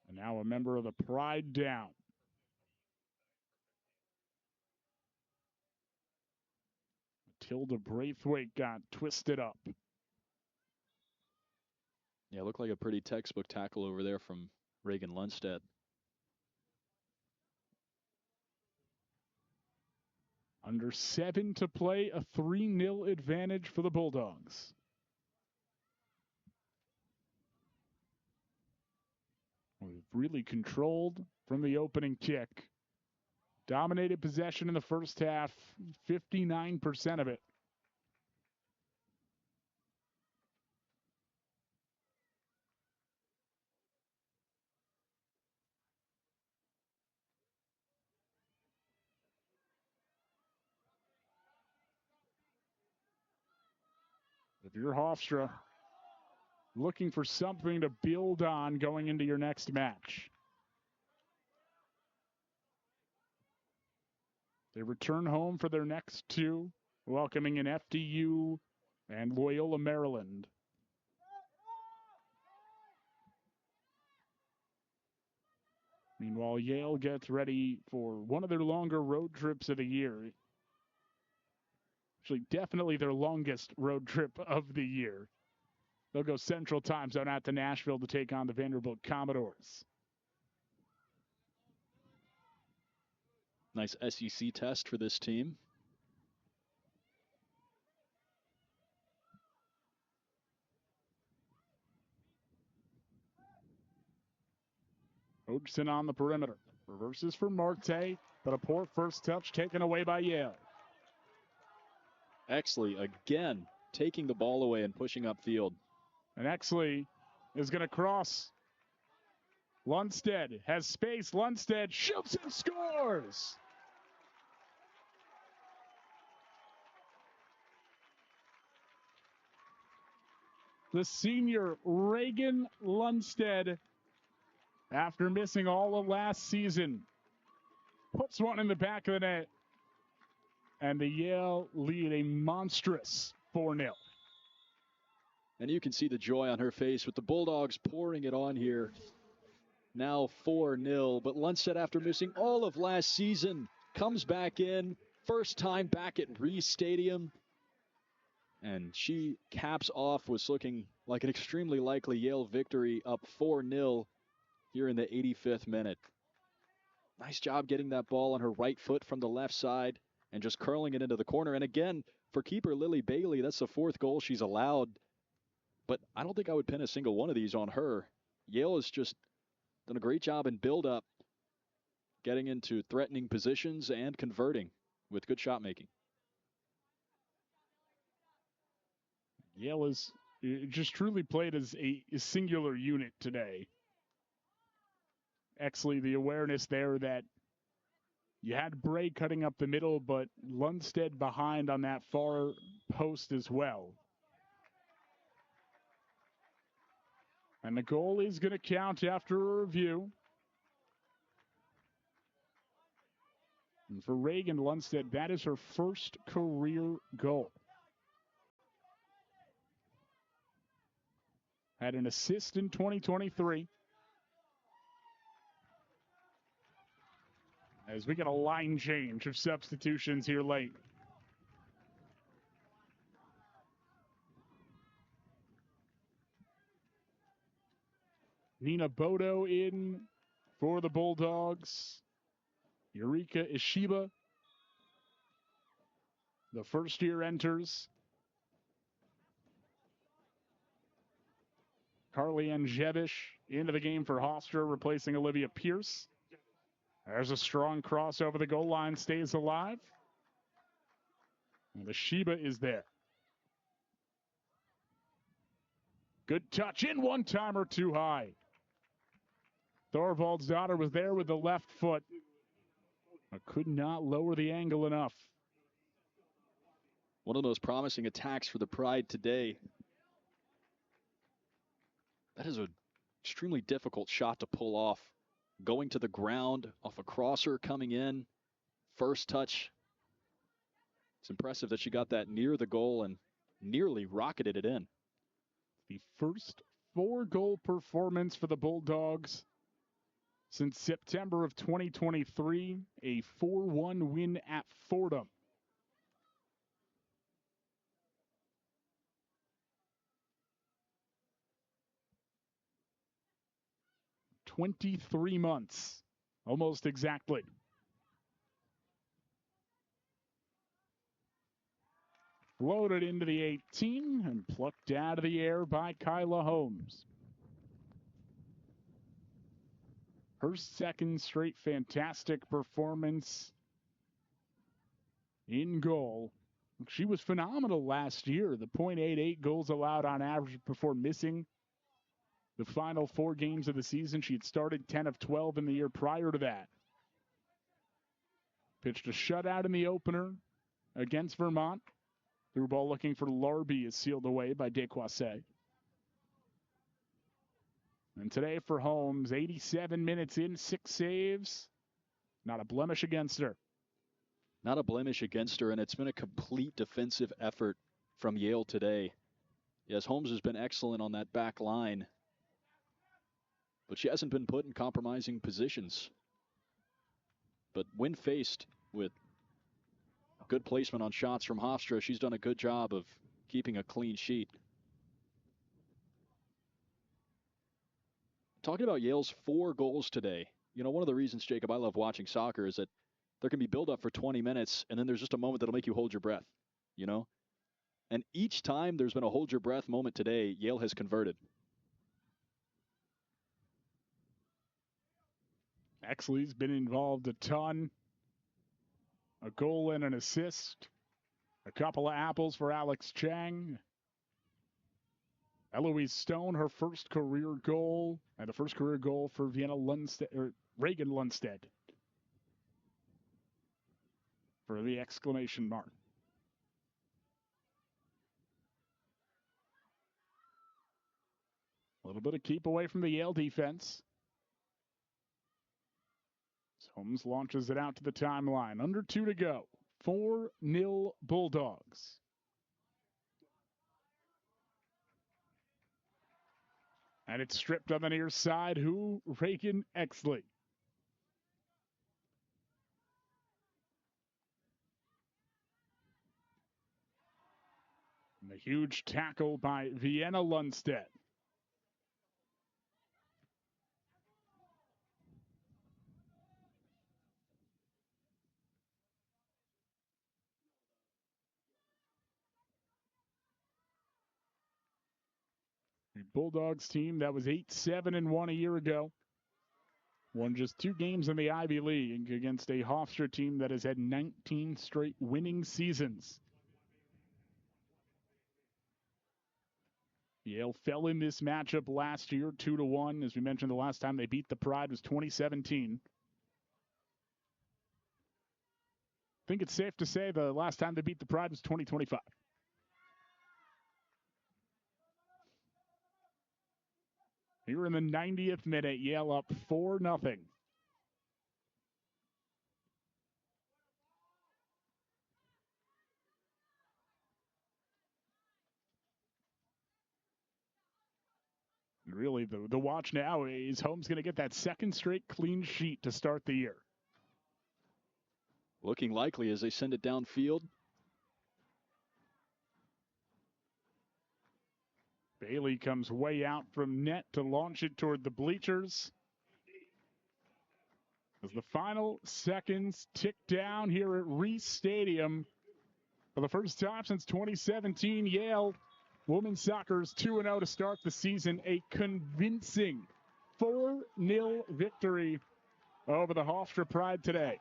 Speaker 1: And now a member of the Pride down. Matilda Braithwaite got twisted up.
Speaker 2: Yeah, looked like a pretty textbook tackle over there from Reagan Lundstedt.
Speaker 1: Under 7 to play, a 3-0 advantage for the Bulldogs. We've really controlled from the opening kick. Dominated possession in the first half, 59% of it. If you're Hofstra, looking for something to build on going into your next match. They return home for their next two, welcoming in FDU and Loyola, Maryland. Meanwhile, Yale gets ready for one of their longer road trips of the year. Actually, definitely their longest road trip of the year. They'll go Central Time Zone out to Nashville to take on the Vanderbilt Commodores.
Speaker 2: Nice SEC test for this team.
Speaker 1: Hodgson on the perimeter. Reverses for Marte, but a poor first touch taken away by Yale.
Speaker 2: Exley again taking the ball away and pushing upfield.
Speaker 1: And Exley is going to cross. Lundstedt has space. Lundstedt shoots and scores. The senior Reagan Lundstedt, after missing all of last season, puts one in the back of the net. And the Yale lead a monstrous 4-0.
Speaker 2: And you can see the joy on her face with the Bulldogs pouring it on here. Now 4-0, but Lundstedt, after missing all of last season, comes back in. First time back at Reese Stadium. And she caps off what's looking like an extremely likely Yale victory, up 4-0 here in the 85th minute. Nice job getting that ball on her right foot from the left side and just curling it into the corner. And again, for keeper Lily Bailey, that's the fourth goal she's allowed. But I don't think I would pin a single one of these on her. Yale has just done a great job in build-up, getting into threatening positions and converting with good shot making.
Speaker 1: Yale is just truly played as a singular unit today. Exley, the awareness there that you had Bray cutting up the middle, but Lundstedt behind on that far post as well. And the goal is going to count after a review. And for Reagan Lundstedt, that is her first career goal. Had an assist in 2023. As we get a line change of substitutions here late. Nina Bodo in for the Bulldogs. Eureka Ishiba, the first year, enters. Carly-Ann Jebish into the game for Hofstra, replacing Olivia Pierce. There's a strong cross over the goal line, stays alive. And the Sheba is there. Good touch in, one-timer too high. Thorvald's daughter was there with the left foot. but could not lower the angle enough.
Speaker 2: One of the most promising attacks for the Pride today. That is an extremely difficult shot to pull off. Going to the ground off a crosser coming in. First touch. It's impressive that she got that near the goal and nearly rocketed it in.
Speaker 1: The first 4-goal performance for the Bulldogs since September of 2023, a 4-1 win at Fordham. "23 months, almost exactly." Floated into the 18 and plucked out of the air by Kyla Holmes. Her second straight fantastic performance in goal. She was phenomenal last year. The .88 goals allowed on average before missing the final 4 games of the season. She had started 10 of 12 in the year prior to that. Pitched a shutout in the opener against Vermont. Through ball looking for Larby is sealed away by Desquoisset. And today for Holmes, 87 minutes in, 6 saves. Not a blemish against her.
Speaker 2: Not a blemish against her, and it's been a complete defensive effort from Yale today. Yes, Holmes has been excellent on that back line, but she hasn't been put in compromising positions. But when faced with good placement on shots from Hofstra, she's done a good job of keeping a clean sheet. Talking about Yale's 4 goals today, you know, one of the reasons, Jacob, I love watching soccer is that there can be build-up for 20 minutes, and then there's just a moment that'll make you hold your breath, you know? And each time there's been a hold-your-breath moment today, Yale has converted.
Speaker 1: Exley's been involved a ton. A goal and an assist. A couple of apples for Alex Chang. Eloise Stone, her first career goal, and the first career goal for Reagan Lundstedt. For the exclamation mark. A little bit of keep away from the Yale defense. Holmes launches it out to the timeline. Under 2 to go. 4-0 Bulldogs. And it's stripped on the near side. Who? Reagan Exley. And a huge tackle by Vienna Lundstedt. The Bulldogs team that was 8-7-1 a year ago. Won just 2 games in the Ivy League against a Hofstra team that has had 19 straight winning seasons. Yale fell in this matchup last year, 2-1. As we mentioned, the last time they beat the Pride was 2017. I think it's safe to say the last time they beat the Pride was 2025. Here in the 90th minute, Yale up 4-0. Really, the watch now is Holmes going to get that second straight clean sheet to start the year.
Speaker 2: Looking likely as they send it downfield.
Speaker 1: Bailey comes way out from net to launch it toward the bleachers. As the final seconds tick down here at Reese Stadium. For the first time since 2017, Yale women's soccer is 2-0 to start the season. A convincing 4-0 victory over the Hofstra Pride today.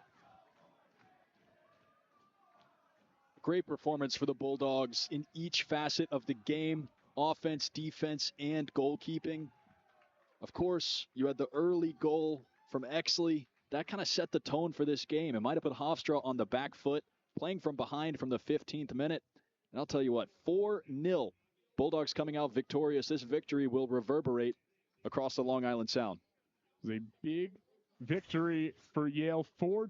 Speaker 2: Great performance for the Bulldogs in each facet of the game. Offense, defense, and goalkeeping. Of course, you had the early goal from Exley. that kind of set the tone for this game. It might have put Hofstra on the back foot, playing from behind from the 15th minute. And I'll tell you what, 4-0. Bulldogs coming out victorious. This victory will reverberate across the Long Island Sound.
Speaker 1: It was a big victory for Yale. 4